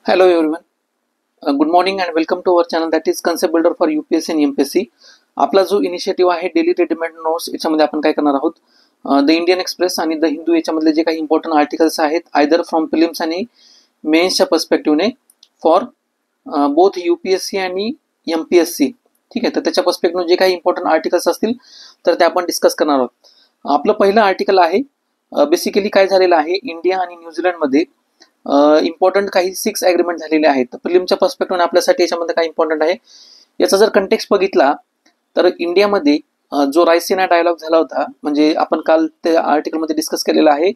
Hello everyone. Good morning and welcome to our channel that is Concept Builder for UPSC and MPSC. आपला जो initiative आहे daily readymade notes याच्यामध्ये आपण काय करणार आहोत द इंडियन एक्सप्रेस आणि द हिंदू याच्यामधले जे काही इम्पॉर्टंट आर्टिकल्स आहेत आयदर फ्रॉम प्रिलिम्स आणि मेन्सच्या पर्स्पेक्टिव्हने फॉर बोथ UPSC आणि MPSC. ठीक आहे, तर त्याच्या पर्स्पेक्टिव्ह जे काही इम्पॉर्टंट आर्टिकल्स असतील तर ते आपण डिस्कस करणार आहोत. आपलं पहिलं आर्टिकल आहे बेसिकली काय झालेलं आहे इंडिया आणि न्यूझीलंडमध्ये इम्पॉर्टंट काही 6 ॲग्रीमेंट झालेले आहेत. तर प्रिलिमच्या पर्स्पेक्टिव्हने आपल्यासाठी याच्यामध्ये काय इम्पॉर्टंट आहे याचा जर कंटेक्स्ट बघितला तर इंडियामध्ये जो रायसिना डायलॉग झाला होता म्हणजे आपण काल त्या आर्टिकलमध्ये डिस्कस केलेला आहे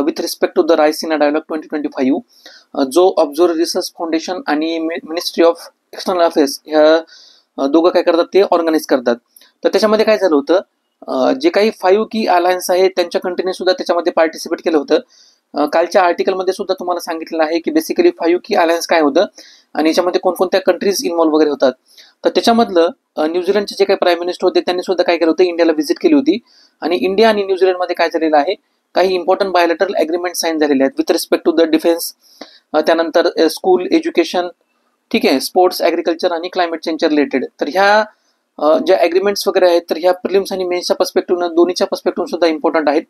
with respect to the Raisina dialogue 2025 जो ऑब्झर्व्ह रिसर्च फाउंडेशन आणि मिनिस्ट्री ऑफ एक्सटर्नल अफेअर्स ह्या दोघं काय करतात ते ऑर्गनाईज करतात. तर त्याच्यामध्ये काय झालं होतं जे काही 5 की अलायन्स आहे त्यांच्या कंट्रीने सुद्धा त्याच्यामध्ये पार्टिसिपेट केलं होतं. कालच्या आर्टिकलमध्ये सुद्धा तुम्हाला सांगितलेलं आहे की बेसिकली 5 की अलायन्स काय होतं आणि याच्यामध्ये कोणकोणत्या कंट्रीज इन्व्हॉल्व्ह वगैरे होतात. तर त्याच्यामधलं न्यूझीलंडचे जे काही प्राईम मिनिस्टर होते त्यांनी सुद्धा काय केलं होतं इंडियाला व्हिजिट केली होती आणि इंडिया आणि न्यूझीलंडमध्ये काय झालेलं आहे काही इम्पॉर्टंट बायोलॅटरल ॲग्रीमेंट साईन झालेले आहेत with respect to the defence, त्यानंतर स्कूल एज्युकेशन, ठीक आहे, स्पोर्ट्स, ॲग्रिकल्चर आणि क्लायमेट चेंजच्या रिलेटेड. तर ह्या ज्या ॲग्रीमेंट्स वगैरे आहेत तर ह्या प्रिलिम्स आणि मेन्सच्या पर्स्पेक्टिव्हनं दोन्हीच्या पर्स्पेक्टिव्ह सुद्धा इम्पॉर्टंट आहेत.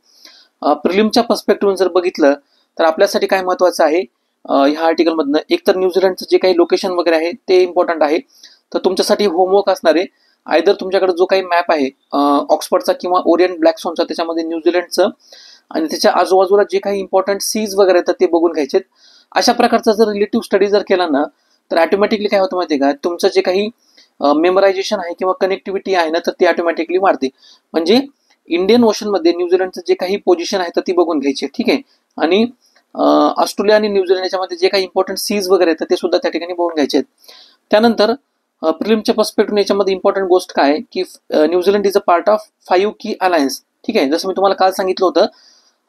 प्रिलिमच्या पर्स्पेक्टिव्ह जर बघितलं तर आपल्यासाठी काय महत्त्वाचं आहे ह्या आर्टिकलमधनं एक तर न्यूझीलंडचं जे काही लोकेशन वगैरे आहे ते इम्पॉर्टंट आहे. तर तुमच्यासाठी होमवर्क असणार आहे आयदर तुमच्याकडे जो काही मॅप आहे ऑक्सफर्डचा किंवा ओरिएंट ब्लॅक स्टोनचा त्याच्यामध्ये न्यूझीलंडचं आणि त्याच्या आजूबाजूला जे काही इम्पॉर्टंट सीज वगैरे आहेत ते बघून घ्यायचे. अशा प्रकारचा जर रिलेटिव्ह स्टडी जर केला ना तर ऑटोमॅटिकली काय होतं माहिती आहे का तुमचं जे काही मेमरायझेशन आहे किंवा कनेक्टिव्हिटी आहे ना तर ती ऑटोमॅटिकली वाढते. म्हणजे इंडियन ओशनमध्ये न्यूझीलंडचं जे काही पोझिशन आहे तर ती बघून घ्यायची, ठीक आहे. आणि ऑस्ट्रेलिया आणि न्यूझीलंड याच्यामध्ये जे काही इम्पॉर्टंट सीज वगैरे आहेत ते सुद्धा त्या ठिकाणी बघून घ्यायचे आहेत. त्यानंतर प्रिलिमच्या पर्स्पेक्टिव्ह याच्यामध्ये इम्पॉर्टंट गोष्ट काय की New Zealand is a part of 5 की अलायन्स, ठीक आहे. जसं मी तुम्हाला काल सांगितलं होतं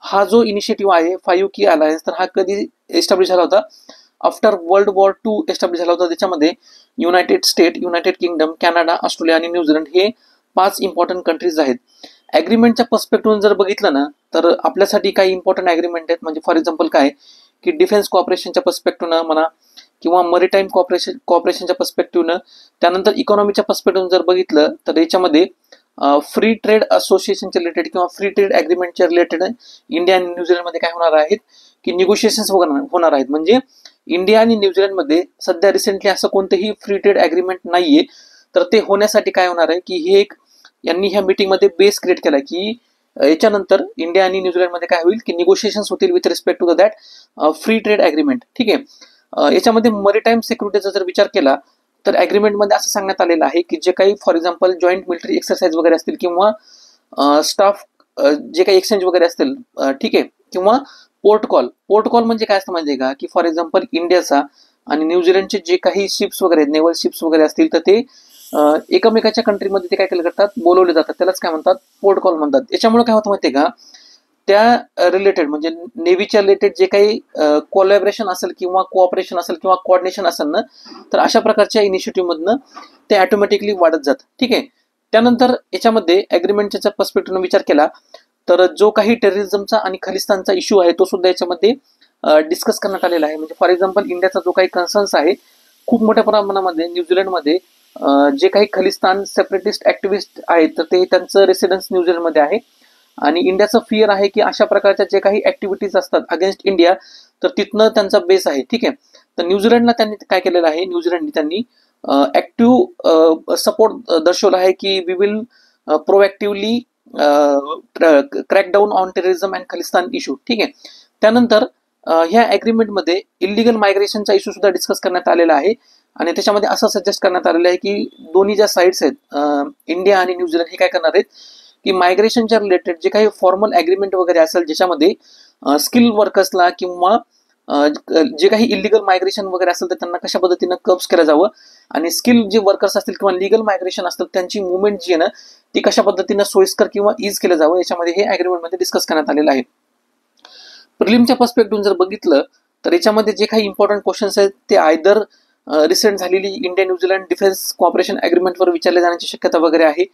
हा जो इनिशिएटिव्ह आहे 5 की अलायन्स तर हा कधी एस्टॅब्लिश झाला होता आफ्टर वर्ल्ड वॉर 2 एस्टॅब्लिश झाला होता. त्याच्यामध्ये United state, United kingdom, Canada, Australia आणि न्यूझीलंड हे 5 इम्पॉर्टंट कंट्रीज आहेत. ॲग्रीमेंटच्या पर्स्पेक्टिव्ह जर बघितलं ना तर आपल्यासाठी काही इम्पॉर्टंट ॲग्रीमेंट आहेत म्हणजे फॉर एक्झाम्पल काय की डिफेन्स कॉपरेशनच्या पर्स्पेक्टिव्हनं म्हणा किंवा मरीटाईम कॉपरेशनच्या पर्स्पेक्टिव्हनं, त्यानंतर इकॉनॉमीच्या पर्स्पेक्टिव्ह जर बघितलं तर याच्यामध्ये फ्री ट्रेड असोसिएशनच्या रिलेटेड किंवा फ्री ट्रेड ॲग्रीमेंटच्या रिलेटेड इंडिया आणि न्यूझीलंडमध्ये काय होणार आहेत की निगोशिएशन्स होणार आहेत. म्हणजे इंडिया आणि न्यूझीलंडमध्ये सध्या रिसेंटली असं कोणतंही फ्री ट्रेड ॲग्रीमेंट नाहीये. तर ते होण्यासाठी काय होणार आहे की हे एक यांनी ह्या मीटिंगमध्ये बेस क्रिएट केला की याच्यानंतर इंडिया आणि न्यूझीलंडमध्ये काय होईल की निगोशिएशन्स होतील with respect to that free trade agreement, ठीक आहे. याच्यामध्ये मरीटाईम सिक्युरिटीचा जर विचार केला तर ॲग्रीमेंटमध्ये असं सांगण्यात आलेलं आहे की जे काही for example joint military exercise वगैरे असतील किंवा स्टाफ जे काही एक्सचेंज वगैरे असतील, ठीक आहे, किंवा पोर्ट कॉल म्हणजे काय असतं माहिती आहे का की फॉर एक्झाम्पल इंडियाचा आणि न्यूझीलंडचे जे काही शिप्स वगैरे आहेत नेव्हल शिप्स वगैरे असतील तर ते एकमेकाच्या कंट्रीमध्ये ते काय केलं करतात बोलवले जातात, त्यालाच काय म्हणतात पोर्ट कॉल म्हणतात. याच्यामुळे काय होतं माहिती आहे का त्या रिलेटेड म्हणजे नेव्हीच्या रिलेटेड जे काही कोलॅबरेशन असेल किंवा कोऑपरेशन असेल किंवा कोऑर्डिनेशन असेल ना तर अशा प्रकारच्या इनिशिएटिव्हमधनं ते ऑटोमॅटिकली वाढत जातं, ठीक आहे. त्यानंतर याच्यामध्ये ॲग्रीमेंटच्या पर्स्पेक्टिव्हनं विचार केला तर जो काही टेररिझमचा आणि खलिस्तानचा इश्यू आहे तो सुद्धा याच्यामध्ये डिस्कस करण्यात आलेला आहे. म्हणजे फॉर एक्झाम्पल इंडियाचा जो काही कन्सर्न्स आहे खूप मोठ्या प्रमाणामध्ये न्यूझीलंडमध्ये जे काही खलिस्तान सेपरेटिस्ट ॲक्टिव्हिस्ट आहेत तर ते त्यांचं रेसिडेन्स न्यूझीलंडमध्ये आहे आणि इंडियाचं फिअर आहे की अशा प्रकारच्या जे काही ॲक्टिव्हिटीज असतात अगेन्स्ट इंडिया तर तिथनं त्यांचा बेस आहे, ठीक आहे. तर न्यूझीलंडला त्यांनी काय केलेलं आहे न्यूझीलंडनी त्यांनी ॲक्टिव्ह सपोर्ट दर्शवला आहे की we will proactively crackdown on terrorism and Khalistan issue, ठीक आहे. त्यानंतर ह्या ॲग्रीमेंटमध्ये इलिगल मायग्रेशनचा इश्यू सुद्धा डिस्कस करण्यात आलेला आहे आणि त्याच्यामध्ये असं सजेस्ट करण्यात आलेलं आहे की दोन्ही ज्या साईड्स आहेत इंडिया आणि न्यूझीलंड हे काय करणार आहेत की मायग्रेशनच्या रिलेटेड जे काही फॉर्मल ॲग्रीमेंट वगैरे असेल ज्याच्यामध्ये स्किल वर्कर्सला किंवा जे काही इलिगल मायग्रेशन वगैरे असेल तर त्यांना कशा पद्धतीनं कर्ब्स केलं जावं आणि स्किल जे वर्कर्स असतील किंवा लिगल मायग्रेशन असतील त्यांची मुवमेंट जी आहे ना ती कशा पद्धतीनं सोयीस्कर किंवा इज केलं जावं याच्यामध्ये हे ॲग्रीमेंटमध्ये डिस्कस करण्यात आलेलं आहे. प्रिलिमच्या पर्स्पेक्टिव्ह जर बघितलं तर याच्यामध्ये जे काही इम्पॉर्टंट क्वेश्चन्स आहेत ते आयदर रिसेंट झालेली इंडिया न्यूझीलंड डिफेन्स कॉपरेशन ॲग्रीमेंटवर विचारले जाण्याची शक्यता वगैरे आहे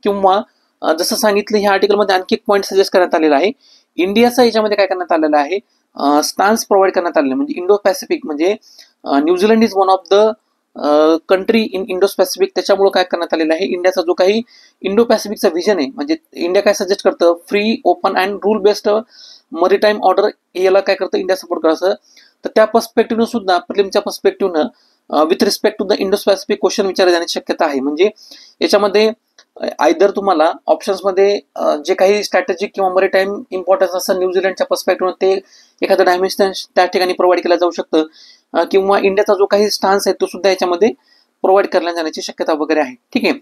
किंवा जसं सांगितलं ह्या आर्टिकलमध्ये आणखी एक पॉईंट सजेस्ट करण्यात आलेला आहे इंडियाचा याच्यामध्ये काय करण्यात आलेलं आहे स्टान्स प्रोव्हाइड करण्यात आलेला, म्हणजे इंडो पॅसिफिक, म्हणजे New Zealand is one of the country in Indo Pacific. त्याच्यामुळे काय करण्यात आलेलं आहे, इंडियाचा जो काही इंडो पॅसिफिकचा व्हिजन आहे, म्हणजे इंडिया काय सजेस्ट करतं, free, open and rule based maritime order, याला काय करतं, इंडिया सपोर्ट करतं. तर त्या पर्स्पेक्टिव्हनं सुद्धा, प्रिलिमच्या पर्स्पेक्टिव्हनं with respect to the Indo Pacific question विचारले जाण्याची शक्यता आहे. म्हणजे याच्यामध्ये आयदर तुम्हाला ऑप्शन्समध्ये जे काही स्ट्रॅटेजिक किंवा मरीटाईम इम्पॉर्टन्स असं न्यूझीलंडच्या पर्स्पेक्टिव्हनं ते एखादं डायमेन्शन त्या ठिकाणी प्रोव्हाइड केलं जाऊ शकतं, किंवा इंडियाचा जो काही स्टान्स आहे तो सुद्धा याच्यामध्ये प्रोव्हाइड करण्यात जाण्याची शक्यता वगैरे आहे. ठीक आहे.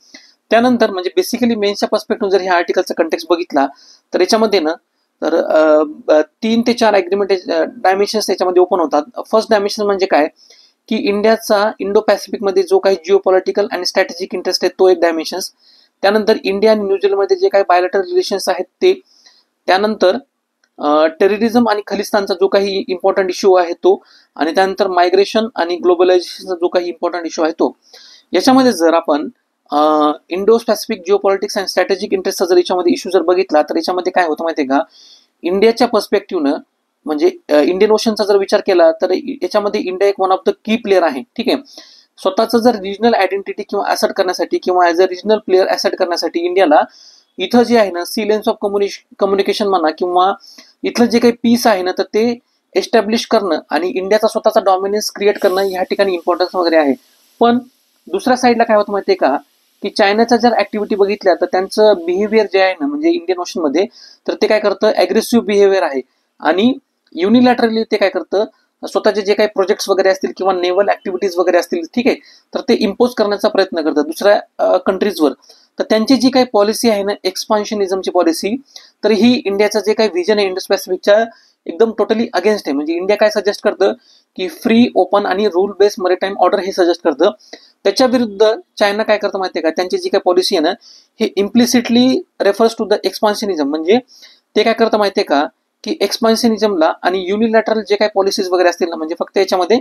त्यानंतर म्हणजे बेसिकली मेन्सच्या पर्स्पेक्टिव्ह जर ह्या आर्टिकलचा कंटेक्स्ट बघितला तर याच्यामध्ये ना, तर 3 ते 4 ॲग्रीमेंट डायमेन्शन्स याच्यामध्ये ओपन होतात. फर्स्ट डायमेन्शन म्हणजे काय, की इंडियाचा इंडो पॅसिफिकमध्ये जो काही जिओ पॉलिटिकल आणि स्ट्रॅटेजिक इंटरेस्ट आहे तो एक डायमेन्शन्स. त्यानंतर इंडिया आणि न्यूझीलंडमध्ये जे काही बायोलॅटरल रिलेशन्स आहेत ते. त्यानंतर टेररिझम आणि खलिस्तानचा जो काही इम्पॉर्टंट इश्यू आहे तो. आणि त्यानंतर मायग्रेशन आणि ग्लोबलायझेशनचा जो काही इम्पॉर्टंट इश्यू आहे तो. याच्यामध्ये जर आपण Indo Pacific geopolitics and strategic इंटरेस्टचा जर याच्यामध्ये इश्यू जर बघितला तर याच्यामध्ये काय होतं माहिती आहे का, इंडियाच्या पर्स्पेक्टिव्हनं म्हणजे इंडियन ओशनचा जर विचार केला तर याच्यामध्ये इंडिया एक one of the key player आहे. ठीक आहे. स्वतःचं जर रिजनल आयडेंटिटी किंवा ॲसेट करण्यासाठी किंवा as a regional player asset करण्यासाठी इंडियाला इथं जे आहे ना, सी लेन्स ऑफ कम्युनिकेशन म्हणा किंवा इथलं जे काही पीस आहे ना, तर ते एस्टॅब्लिश करणं आणि इंडियाचा स्वतःचा डॉमिनन्स क्रिएट करणं ह्या ठिकाणी इम्पॉर्टन्स वगैरे आहे. पण दुसऱ्या साईडला काय होतं माहिती आहे का, की चायनाच्या जर ऍक्टिव्हिटी बघितल्या तर त्यांचं बिहेवियर जे आहे ना, म्हणजे इंडियन ओशनमध्ये, तर ते काय करतं, ॲग्रेसिव्ह बिहेवियर आहे. आणि युनिलॅटरली ते काय करतं, स्वतःचे जे काही प्रोजेक्ट्स वगैरे असतील किंवा नेव्हल ऍक्टिव्हिटीज वगैरे असतील, ठीक आहे, तर ते इम्पोज करण्याचा प्रयत्न करतात दुसऱ्या कंट्रीजवर. तर त्यांची जी काही पॉलिसी आहे ना, एक्सपान्शनिझमची पॉलिसी, तर ही इंडियाचं जे काही व्हिजन आहे इंडो पॅसिफिकच्या एकदम टोटली अगेन्स्ट आहे. म्हणजे इंडिया काय सजेस्ट करतं, की फ्री, ओपन आणि रूल बेस्ड मरीटाईम ऑर्डर हे सजेस्ट करतं. त्याच्या विरुद्ध चायना काय करतं माहिती आहे का, त्यांची जी काही पॉलिसी आहे ना, हे इम्प्लिसिटली रेफर्स टू द एक्सपान्शनिझम. म्हणजे ते काय करतं माहिती आहे का, की एक्सपान्शनिझमला आणि युनिलॅटरल जे काही पॉलिसीज वगैरे असतील ना, म्हणजे फक्त याच्यामध्ये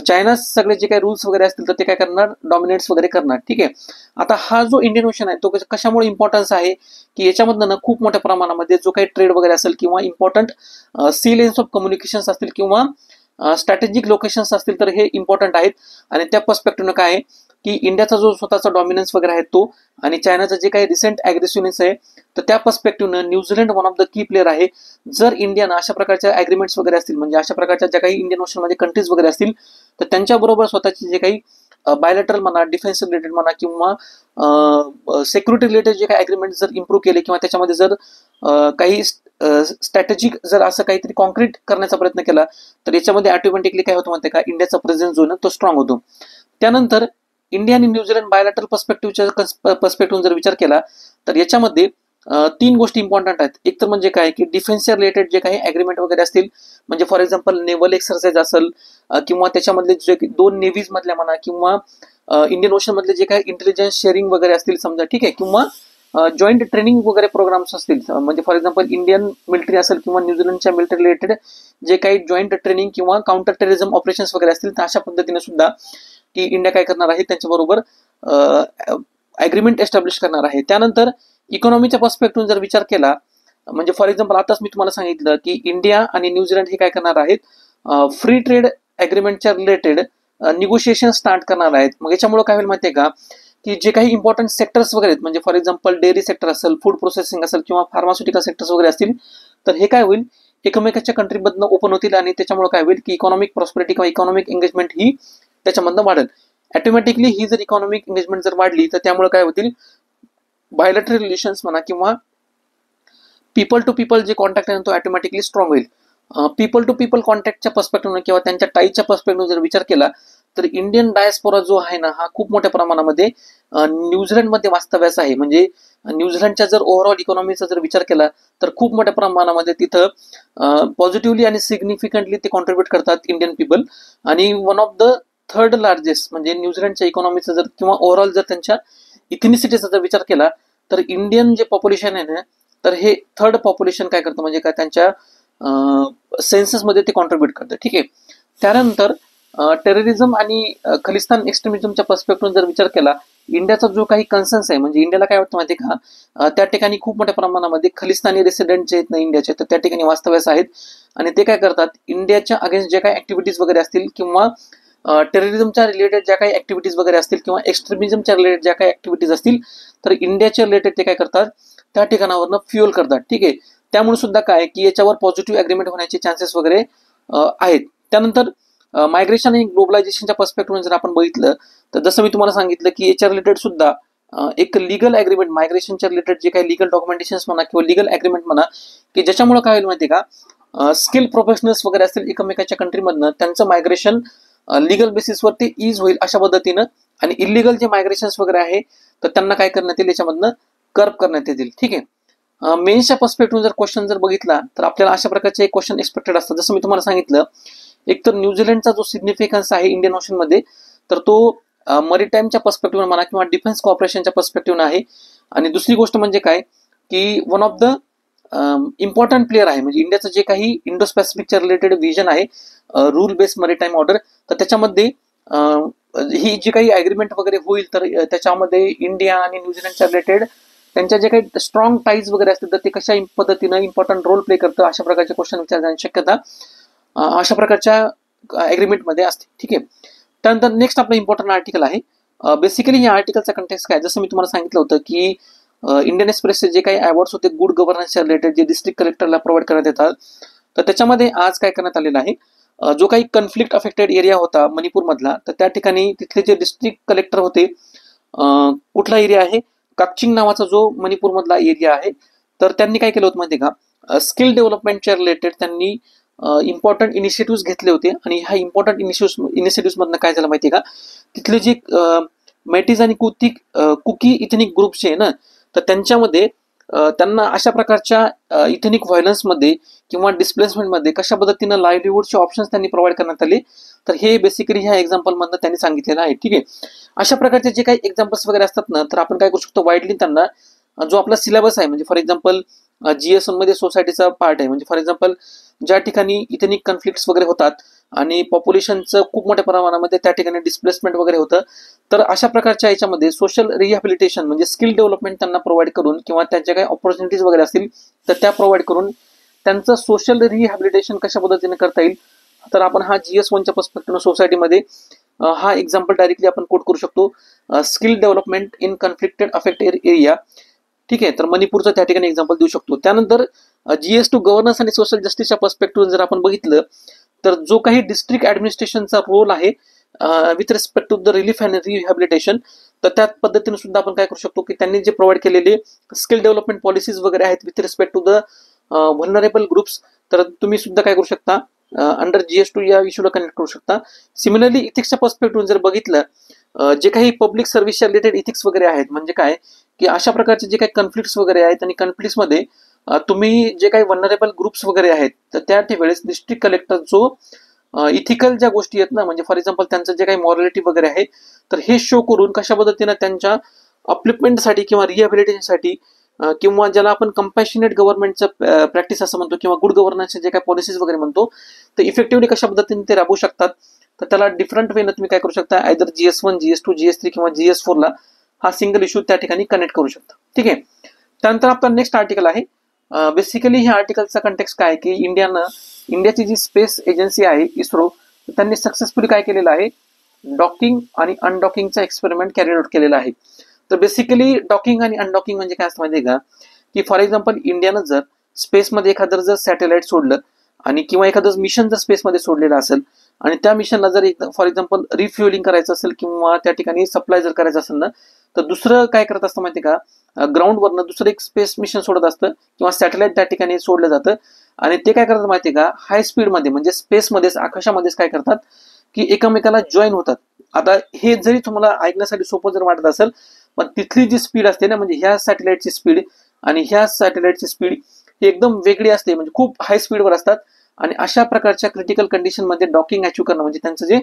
चायना सगळे जे काही रूल्स वगैरे असतील तर ते काय करणार, डॉमिनेट्स वगैरे करणार. ठीक आहे. आता हा जो इंडियन ओशन आहे तो कशामुळे इम्पॉर्टन्स आहे, की याच्यामधनं ना खूप मोठ्या प्रमाणामध्ये जो काही ट्रेड वगैरे असेल किंवा important sea lanes of communications असतील किंवा स्ट्रॅटेजिक लोकेशन्स असतील तर हे इम्पॉर्टंट आहेत. आणि त्या पर्स्पेक्टिव्हनं काय आहे, की इंडियाचा जो स्वतःचा डॉमिनन्स वगैरे आहे तो आणि चायनाचं जे काही रिसेंट ॲग्रेसिव्हनेस आहे, तर त्या पर्स्पेक्टिव्हनं New Zealand one of the key player आहे. जर इंडियानं अशा प्रकारच्या ॲग्रीमेंट्स वगैरे असतील, म्हणजे अशा प्रकारच्या ज्या काही इंडियन ओशनमध्ये कंट्रीज वगैरे असतील, तर त्यांच्याबरोबर स्वतःचे जे काही बायोलॅटरल म्हणा, डिफेन्स रिलेटेड म्हणा किंवा सिक्युरिटी रिलेटेड जे काही ॲग्रीमेंट जर इम्प्रूव्ह केले किंवा त्याच्यामध्ये जर काही स्ट्रॅटेजिक जर असं काहीतरी कॉन्क्रीट करण्याचा प्रयत्न केला तर याच्यामध्ये ऑटोमॅटिकली काय होतं माहिती आहे का, इंडियाचा प्रेझेन्स जो आहे तो स्ट्रॉंग होतो. त्यानंतर इंडिया आणि न्यूझीलंड बायोलॅटरल पर्स्पेक्टिव्ह जर विचार केला तर याच्यामध्ये 3 गोष्टी इम्पॉर्टंट आहेत. एक तर म्हणजे काय, की डिफेन्सच्या रिलेटेड जे काही ॲग्रीमेंट वगैरे असतील, म्हणजे फॉर एक्झाम्पल नेव्हल एक्सरसाइज असेल किंवा त्याच्यामधले जे 2 नेव्हीज मधल्या म्हणा किंवा इंडियन ओशन मधले जे काही इंटेलिजन्स शेअरिंग वगैरे असतील समजा, ठीक आहे, किंवा जॉईंट ट्रेनिंग वगैरे प्रोग्राम्स असतील, म्हणजे फॉर एक्झाम्पल इंडियन मिलिटरी असेल किंवा न्यूझीलंडच्या मिलिटरी रिलेटेड जे काही जॉईंट ट्रेनिंग किंवा काउंटर टेररिझम ऑपरेशन्स वगैरे असतील, तर अशा पद्धतीने सुद्धा की इंडिया काय करणार आहे, त्यांच्याबरोबर ॲग्रीमेंट एस्टॅब्लिश करणार आहे. त्यानंतर इकॉनॉमीच्या पर्स्पेक्टिव्ह जर विचार केला, म्हणजे फॉर एक्झाम्पल आताच मी तुम्हाला सांगितलं की इंडिया आणि न्यूझीलंड हे काय करणार आहेत, फ्री ट्रेड ॲग्रीमेंटच्या रिलेटेड निगोशिएशन स्टार्ट करणार आहेत. मग याच्यामुळे काय होईल माहिती आहे का, की जे काही इम्पॉर्टंट सेक्टर्स वगैरे आहेत, म्हणजे फॉर एक्झाम्पल डेअरी सेक्टर असेल, फूड प्रोसेसिंग असेल किंवा फार्मास्युटिकल सेक्टर्स वगैरे असतील, तर हे काय होईल, एकमेकाच्या कंट्रीमधनं ओपन होतील आणि त्याच्यामुळे काय होईल, की इकॉनॉमिक प्रॉस्पेरिटी किंवा इकॉनॉमिक एंगेजमेंट ही त्याच्यामधनं वाढेल. ऑटोमॅटिकली ही जर इकॉनॉमिक एंगेजमेंट जर वाढली तर त्यामुळे काय होतील, बायोलॅटरल रिलेशन्स म्हणा किंवा पीपल टू पीपल जे कॉन्टॅक्ट आहे तो ऑटोमॅटिकली स्ट्रॉंग होईल. पीपल टू पीपल कॉन्टॅक्टच्या पर्स्पेक्टिव्हनं किंवा त्यांच्या टाईच्या पर्स्पेक्टिव्ह जर विचार केला तर इंडियन डायस्पोरा जो आहे ना, हा खूप मोठ्या प्रमाणामध्ये न्यूझीलंडमध्ये वास्तव्यास आहे. म्हणजे न्यूझीलंडच्या जर ओव्हरऑल इकॉनॉमीचा जर विचार केला तर खूप मोठ्या प्रमाणामध्ये तिथं पॉझिटिव्हली आणि सिग्निफिकंटली ते कॉन्ट्रीब्युट करतात इंडियन पीपल. आणि one of the third largest म्हणजे न्यूझीलंडच्या इकॉनॉमीचा जर किंवा ओव्हरऑल जर त्यांच्या इथनिसिटीचा जर विचार केला तर इंडियन जे पॉप्युलेशन आहे ना, तर हे थर्ड पॉप्युलेशन काय करतं, म्हणजे काय त्यांच्या सेन्ससमध्ये ते कॉन्ट्रीब्युट करतं. ठीक आहे. त्यानंतर टेररिझम आणि खलिस्तान एक्स्ट्रीमिझमच्या पर्स्पेक्टिव्ह जर विचार केला, इंडियाचा जो काही कन्सर्न्स आहे, म्हणजे इंडियाला काय वाटतं माहिती का, त्या ठिकाणी खूप मोठ्या प्रमाणामध्ये खलिस्तानी रेसिडेंट जे आहेत ना इंडियाचे, तर त्या ठिकाणी वास्तव्यास आहेत आणि ते काय करतात, इंडियाच्या अगेन्स्ट जे काही ऍक्टिव्हिटीज वगैरे असतील किंवा टेररिझमच्या रिलेटेड ज्या काही ऍक्टिव्हिटीज वगैरे असतील किंवा एक्स्ट्रीमिझमच्या रिलेटेड ज्या काही ऍक्टिव्हिटीज असतील, तर इंडियाच्या रिलेटेड ते काय करतात, त्या ठिकाणावरनं फ्युअल करतात. ठीक आहे, त्यामुळे सुद्धा काय की याच्यावर पॉझिटिव्ह अग्रीमेंट होण्याचे चान्सेस वगैरे आहेत. त्यानंतर मायग्रेशन आणि ग्लोबलायझेशनच्या पर्स्पेक्टिव्ह जर आपण बघितलं, तर जसं मी तुम्हाला सांगितलं की याच्या रिलेटेड सुद्धा एक लिगल अग्रीमेंट, मायग्रेशनच्या रिलेटेड जे काही लिगल डॉक्युमेंटेशन म्हणा किंवा लिगल अग्रीमेंट म्हणा, की ज्याच्यामुळे काय होईल माहिती का, स्किल प्रोफेशनल्स वगैरे असतील एकमेकाच्या कंट्रीमधनं, त्यांचं मायग्रेशन लिगल बेसिसवरती इज होईल अशा पद्धतीनं, आणि इलिगल जे मायग्रेशन्स वगैरे आहे तर त्यांना काय करण्यात येईल, याच्यामधनं कर्ब करण्यात येतील. ठीक आहे, मेन्सच्या पर्स्पेक्टिव्ह जर क्वेश्चन जर बघितला तर आपल्याला अशा प्रकारचे एक क्वेश्चन एक्सपेक्टेड असतात. जसं मी तुम्हाला सांगितलं, एक तर न्यूझीलंडचा जो सिग्निफिकन्स आहे इंडियन ओशन मध्ये, तर तो मरीटाईमच्या पर्स्पेक्टिव्ह म्हणा किंवा डिफेन्स कॉर्पोरेशनच्या पर्स्पेक्टिव्ह आहे. आणि दुसरी गोष्ट म्हणजे काय की one of the important player आहे, म्हणजे इंडियाचं जे काही इंडो पॅसिफिकच्या रिलेटेड व्हिजन आहे, रूल बेस्ड मरीटाईम ऑर्डर, तर त्याच्यामध्ये ही जी काही अग्रीमेंट वगैरे होईल तर त्याच्यामध्ये इंडिया आणि न्यूझीलंडच्या रिलेटेड त्यांच्या जे काही स्ट्रॉंग टाईज वगैरे असतील तर ते कशा पद्धतीनं इम्पॉर्टंट रोल प्ले करतं, अशा प्रकारचे क्वेश्चन विचारण्याची शक्यता अशा प्रकारच्या अग्रीमेंटमध्ये असते. ठीक आहे, त्यानंतर नेक्स्ट आपलं इम्पॉर्टंट आर्टिकल आहे. बेसिकली या आर्टिकलचा कंटेक्स्ट काय, जसं मी तुम्हाला सांगितलं होतं की इंडियन एक्सप्रेसचे जे काही अवॉर्ड्स होते गुड गव्हर्नन्सच्या रिलेटेड जे डिस्ट्रिक्ट कलेक्टरला प्रोव्हाइड करण्यात येतात, तर त्याच्यामध्ये आज काय करण्यात आलेलं आहे, जो काही कन्फ्लिक्ट अफेक्टेड एरिया होता मणिपूरमधला, तर त्या ठिकाणी तिथले जे डिस्ट्रिक्ट कलेक्टर होते, कुठला एरिया आहे, काकचिंग नावाचा जो मणिपूरमधला एरिया आहे, तर त्यांनी काय केलं होतं माहिती का, स्किल डेव्हलपमेंटच्या रिलेटेड त्यांनी इम्पॉर्टंट इनिशिएटिव्ह घेतले होते. आणि ह्या इम्पॉर्टंट इनिशिएटिव्ह मधनं काय झालं माहिती का, तिथले जे मेटीज आणि कुकी इथनिक ग्रुप जे आहे ना, तर त्यांच्यामध्ये त्यांना अशा प्रकारच्या इथनिक व्हायलन्समध्ये किंवा डिस्प्लेसमेंटमध्ये कशा पद्धतीनं लाईव्हलीहूडचे ऑप्शन्स त्यांनी प्रोव्हाइड करण्यात आले, तर हे बेसिकली ह्या एक्झाम्पल मधनं त्यांनी सांगितलेलं आहे. ठीक आहे, अशा प्रकारचे जे काही एक्झाम्पल्स वगैरे असतात ना, तर आपण काय करू शकतो, वाईडली त्यांना जो आपला सिलेबस आहे, म्हणजे फॉर एक्झाम्पल GS1 मध्ये सोसायटीचा पार्ट आहे, म्हणजे फॉर एक्झाम्पल ज्या ठिकाणी इथनिक कन्फ्लिक्ट्स वगैरे होतात आणि पॉप्युलेशनचं खूप मोठ्या प्रमाणामध्ये त्या ठिकाणी डिस्प्लेसमेंट वगैरे होतं, तर अशा प्रकारच्या याच्यामध्ये सोशल रिहॅबिलिटेशन म्हणजे स्किल डेव्हलपमेंट त्यांना प्रोव्हाइड करून किंवा त्यांच्या काही ऑपॉर्च्युनिटीज वगैरे असतील तर त्या प्रोव्हाइड करून त्यांचं सोशल रिहॅबिलिटेशन कशा पद्धतीने करता येईल, तर आपण हा GS1च्या पर्स्पेक्टिव्ह सोसायटीमध्ये हा एक्झाम्पल डायरेक्टली आपण कोट करू शकतो, skill development in conflicted affected area. ठीक आहे, तर मणिपूरचं त्या ठिकाणी एक्झाम्पल देऊ शकतो. त्यानंतर GS2 गव्हर्नन्स आणि सोशल जस्टिसच्या पर्स्पेक्टिव्ह जर आपण बघितलं, तर जो काही डिस्ट्रिक्ट ऍडमिनिस्ट्रेशनचा रोल आहे with respect to the relief and rehabilitation, तर त्या पद्धतीने सुद्धा आपण काय करू शकतो की त्यांनी जे प्रोव्हाइड केलेले स्किल डेव्हलपमेंट पॉलिसीज वगैरे आहेत with respect to the vulnerable groups, तर तुम्ही सुद्धा काय करू शकता, अंडर GS2 या इश्यूला कनेक्ट करू शकता. सिमिलरली इथिक्सच्या पर्स्पेक्टिव्ह जर बघितलं, जे काही पब्लिक सर्व्हिसच्या रिलेटेड इथिक्स वगैरे आहेत, म्हणजे काय की अशा प्रकारचे जे काही कन्फ्लिक्ट्स वगैरे आहेत आणि कन्फ्लिक्ट्समध्ये तुम्ही जे काही व्हलनरेबल ग्रुप्स वगैरे आहेत, तर त्या वेळेस डिस्ट्रिक्ट कलेक्टर जो इथिकल ज्या गोष्टी आहेत ना, म्हणजे फॉर एक्झाम्पल त्यांचं जे काही मॉरॅलिटी वगैरे आहे, तर हे शो करून कशा पद्धतीने त्यांच्या अपलिफ्टमेंटसाठी किंवा रिहॅबिलिटेशनसाठी किंवा ज्याला आपण कंपॅशनेट गव्हर्नमेंटचं प्रॅक्टिस असं म्हणतो किंवा गुड गव्हर्नन्सचे जे काही पॉलिसीज वगैरे म्हणतो, तर इफेक्टिव्हली कशा पद्धतीने ते राबवू शकतात, तर त्याला डिफरंट वेनं तुम्ही काय करू शकता, आयदर GS1, GS2, GS3 किंवा GS4 ला हा सिंगल इश्यू त्या ठिकाणी कनेक्ट करू शकता. ठीक आहे, त्यानंतर आपला नेक्स्ट आर्टिकल आहे. बेसिकली ह्या आर्टिकलचा कंटेक्स्ट काय की इंडियाची जी स्पेस एजन्सी आहे इस्रो, त्यांनी सक्सेसफुली काय केलेलं आहे, डॉकिंग आणि अनडॉकिंगचा एक्सपेरिमेंट कॅरी आउट केलेला आहे. तर बेसिकली डॉकिंग आणि अनडॉकिंग म्हणजे काय असतं माहिती आहे का, की फॉर एक्झाम्पल इंडियानं जर स्पेसमध्ये एखादं जर सॅटेलाइट सोडलं आणि किंवा एखादं मिशन जर स्पेसमध्ये सोडलेलं असेल आणि त्या मिशनला जर फॉर एक्झाम्पल रिफ्युअलिंग करायचं असेल किंवा त्या ठिकाणी सप्लाय जर करायचं असेल ना, तर दुसरं काय करत असतं माहिती का, ग्राउंडवरनं दुसरं एक स्पेस मिशन सोडत असतं किंवा सॅटेलाइट त्या ठिकाणी सोडलं जातं आणि ते काय करतात माहिती का, हाय स्पीडमध्ये म्हणजे स्पेसमध्येच आकाशामध्येच काय करतात की एकमेकाला जॉईन होतात. आता हे जरी तुम्हाला ऐकण्यासाठी सोपं जर वाटत असेल, पण तिथली जी स्पीड असते ना, म्हणजे ह्या सॅटेलाइटची स्पीड आणि ह्या सॅटेलाइटची स्पीड ही एकदम वेगळी असते, म्हणजे खूप हाय स्पीडवर असतात. आणि अशा प्रकारच्या क्रिटिकल कंडिशनमध्ये डॉकिंग अचीव्ह करणं म्हणजे त्यांचं जे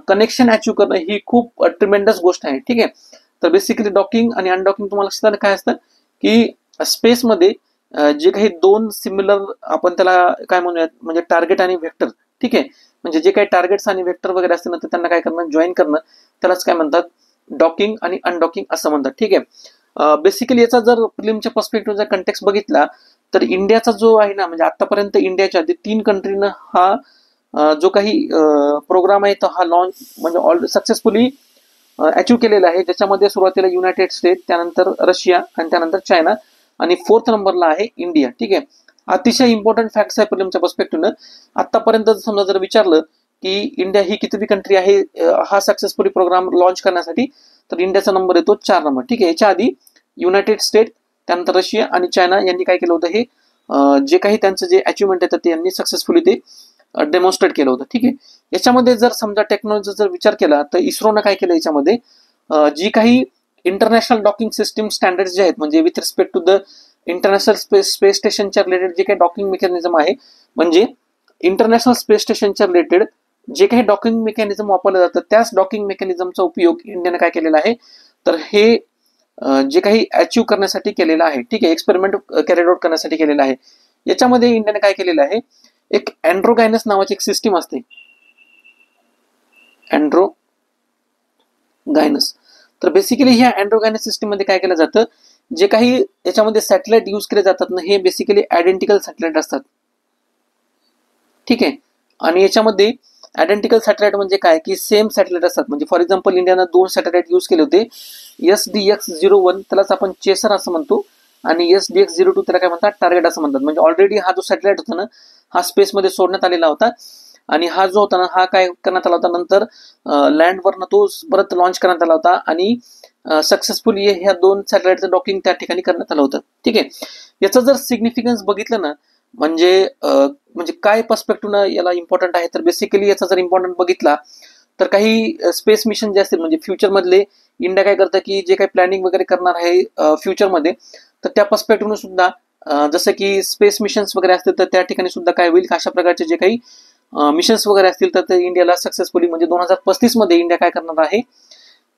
कनेक्शन अचीव्ह करणं ही खूप ट्रिमेंडस गोष्ट आहे. ठीक आहे, तर बेसिकली डॉकिंग आणि अनडॉकिंग तुम्हाला लक्षात काय असतं की स्पेसमध्ये जे काही दोन सिमिलर आपण त्याला काय म्हणूयात म्हणजे टार्गेट आणि व्हेक्टर, ठीक आहे. म्हणजे जे काही टार्गेट्स आणि वेक्टर वगैरे असते ना तर त्यांना काय करणं, जॉईन करणं, त्यालाच काय म्हणतात, डॉकिंग आणि अनडॉकिंग असं म्हणतात. ठीक आहे. बेसिकली याचा जर प्रिलिमच्या पर्स्पेक्टिव्हचा कंटेक्स्ट बघितला तर इंडियाचा जो आहे ना, म्हणजे आतापर्यंत इंडियाच्या आधी 3 कंट्रीनं हा जो काही प्रोग्राम आहे तो हा लॉन्च म्हणजे ऑल सक्सेसफुली अचीव्ह केलेला आहे, ज्याच्यामध्ये सुरुवातीला युनायटेड स्टेट, त्यानंतर रशिया आणि त्यानंतर चायना आणि 4th नंबरला आहे इंडिया. ठीक आहे. अतिशय इम्पॉर्टंट फॅक्ट्स आहे प्रिलिमच्या पर्स्पेक्टिव्हनं. आतापर्यंत समजा जर विचारलं की इंडिया ही कितवी कंट्री आहे हा सक्सेसफुली प्रोग्राम लॉन्च करण्यासाठी, तर इंडियाचा नंबर येतो 4 नंबर. ठीक आहे. याच्या आधी युनायटेड स्टेट, त्यानंतर रशिया आणि चायना यांनी काय केलं होतं, हे जे काही त्यांचं जे अचिव्हमेंट आहे ते यांनी सक्सेसफुली ते डेमॉन्स्ट्रेट केलं होतं. ठीक आहे. याच्यामध्ये जर समजा टेक्नॉलॉजीचा जर विचार केला तर इस्रोनं काय केलं, याच्यामध्ये जी काही इंटरनॅशनल डॉकिंग सिस्टीम स्टँडर्ड जे आहेत, म्हणजे with respect to the international space स्टेशनच्या रिलेटेड जे काही डॉकिंग मेकॅनिझम आहे, म्हणजे इंटरनॅशनल स्पेस स्टेशनच्या रिलेटेड जे काही डॉकिंग मेकॅनिझम वापरलं जातं त्याच डॉकिंग मेकॅनिझमचा उपयोग इंडियाने काय केलेला आहे, तर हे जे काही अचीव्ह करण्यासाठी केलेलं आहे. ठीक आहे. एक्सपेरिमेंट कॅरिड आउट करण्यासाठी केलेलं आहे. याच्यामध्ये इंडियाने काय केलेलं आहे, एक अँड्रोगायनस नावाची एक सिस्टीम असते, अँड्रोगायनस. तर बेसिकली ह्या अँड्रोगायनस सिस्टीम मध्ये काय केलं जातं, जे काही याच्यामध्ये सॅटेलाइट यूज केले जातात ना, हे बेसिकली आयडेंटिकल सॅटेलाइट असतात. ठीक आहे. आणि याच्यामध्ये आयडेंटिकल सॅटेलाइट म्हणजे काय, की सेम सॅटेलाइट असतात. म्हणजे फॉर एक्झाम्पल इंडियानं 2 सॅटेलाइट यूज केले होते, SDX-01 त्यालाच आपण चेसर असं म्हणतो, आणि SDX-02 त्याला काय म्हणतात, टार्गेट असं म्हणतात. म्हणजे ऑलरेडी हा जो सॅटेलाइट होता ना हा स्पेसमध्ये सोडण्यात आलेला होता, आणि हा जो होता ना हा काय करण्यात आला होता, नंतर लँडवरनं तो परत लॉन्च करण्यात आला होता, आणि सक्सेसफुली ह्या 2 सॅटेलाइटचं डॉकिंग त्या ठिकाणी करण्यात आलं होतं. ठीक आहे. याचं जर सिग्निफिकन्स बघितलं ना, म्हणजे काय पर्स्पेक्टिव्हनं याला इम्पॉर्टंट आहे, तर बेसिकली याचा जर इम्पॉर्टंट बघितला तर काही स्पेस मिशन जे असतील, म्हणजे फ्युचरमधले इंडिया काय करतं की जे काही प्लॅनिंग वगैरे करणार आहे फ्युचरमध्ये, तर त्या पर्स्पेक्टिव्हनं सुद्धा जसं की स्पेस मिशन्स वगैरे असतील तर त्या ठिकाणी सुद्धा काय होईल, अशा प्रकारचे जे काही मिशन्स वगैरे असतील तर ते इंडियाला सक्सेसफुली म्हणजे 2035 मध्ये इंडिया काय करणार आहे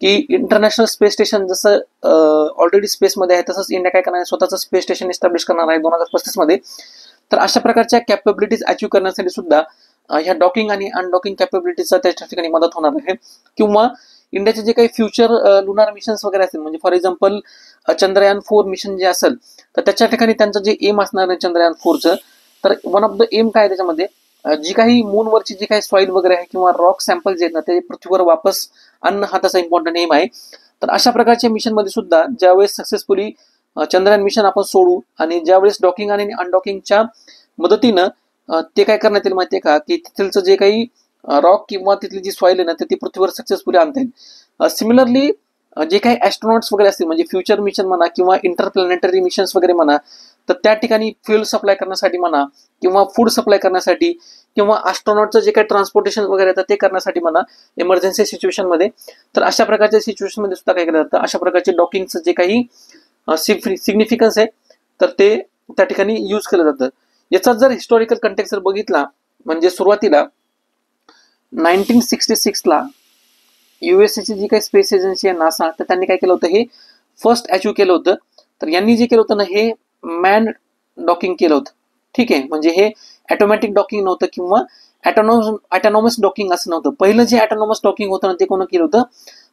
की इंटरनॅशनल स्पेस स्टेशन जसं ऑलरेडी स्पेसमध्ये आहे तसंच इंडिया काय करणार आहे, स्वतःचं स्पेस स्टेशन एस्टॅब्लिश करणार आहे 2035 मध्ये. तर अशा प्रकारच्या कॅपेबिलिटीज अचीव्ह करण्यासाठी सुद्धा ह्या डॉकिंग आणि अनडॉकिंग कॅपेबिलिटीजचा त्या ठिकाणी मदत होणार आहे. किंवा इंडियाचे जे काही फ्युचर लुनार मिशन्स वगैरे असतील, म्हणजे फॉर एक्झाम्पल चंद्रयान 4 मिशन जे असेल तर त्याच्या ठिकाणी त्यांचं जे एम असणार आहे चंद्रयान 4चं, तर वन ऑफ द एम काय त्याच्यामध्ये जी काही मूनवरची जी काही सॉइल वगैरे आहे किंवा रॉक सॅम्पल जे आहेत ना ते पृथ्वीवर वापस आणणं हा त्याचा इम्पॉर्टंट एम आहे. तर अशा प्रकारच्या मिशन मध्ये सुद्धा ज्यावेळेस सक्सेसफुली चंद्रयान मिशन आपण सोडू आणि ज्यावेळेस डॉकिंग आणि अनडॉकिंगच्या मदतीनं ते काय करण्यात येईल माहितीये का, की तिथलचं जे काही रॉक किंवा तिथली जी सॉइल आहे ना ती पृथ्वीवर सक्सेसफुली आणता येईल. सिमिलरली जे काही ॲस्ट्रॉनॉट्स वगैरे असतील, म्हणजे फ्युचर मिशन म्हणा किंवा इंटरप्लॅनेटरी मिशन्स वगैरे म्हणा, तर त्या ठिकाणी फ्युल सप्लाय करण्यासाठी म्हणा किंवा फूड सप्लाय करण्यासाठी किंवा ॲस्ट्रॉनॉटचं जे काही ट्रान्सपोर्टेशन वगैरे येतं ते करण्यासाठी म्हणा इमर्जन्सी सिच्युएशन मध्ये, तर अशा प्रकारच्या सिच्युएशन मध्ये सुद्धा काय केलं जातं, अशा प्रकारचे डॉकिंगचं जे काही सिग्निफिकन्स आहे तर ते त्या ठिकाणी यूज केलं जातं. याचा जर हिस्टॉरिकल कंटेक्स्ट जर बघितला, म्हणजे सुरुवातीला 1966 ला युएसएची जी काही स्पेस एजन्सी आहे नासा, तर त्यांनी काय केलं होतं, हे फर्स्ट अचीव्ह केलं होतं. तर यांनी जे केलं होतं ना हे मॅन डॉकिंग केलं होतं. ठीक आहे. म्हणजे हे ऑटोमॅटिक डॉकिंग नव्हतं किंवा ऑटोनॉमस डॉकिंग असं नव्हतं. पहिलं जे ऑटोनॉमस डॉकिंग होतं ना ते कोण केलं होतं,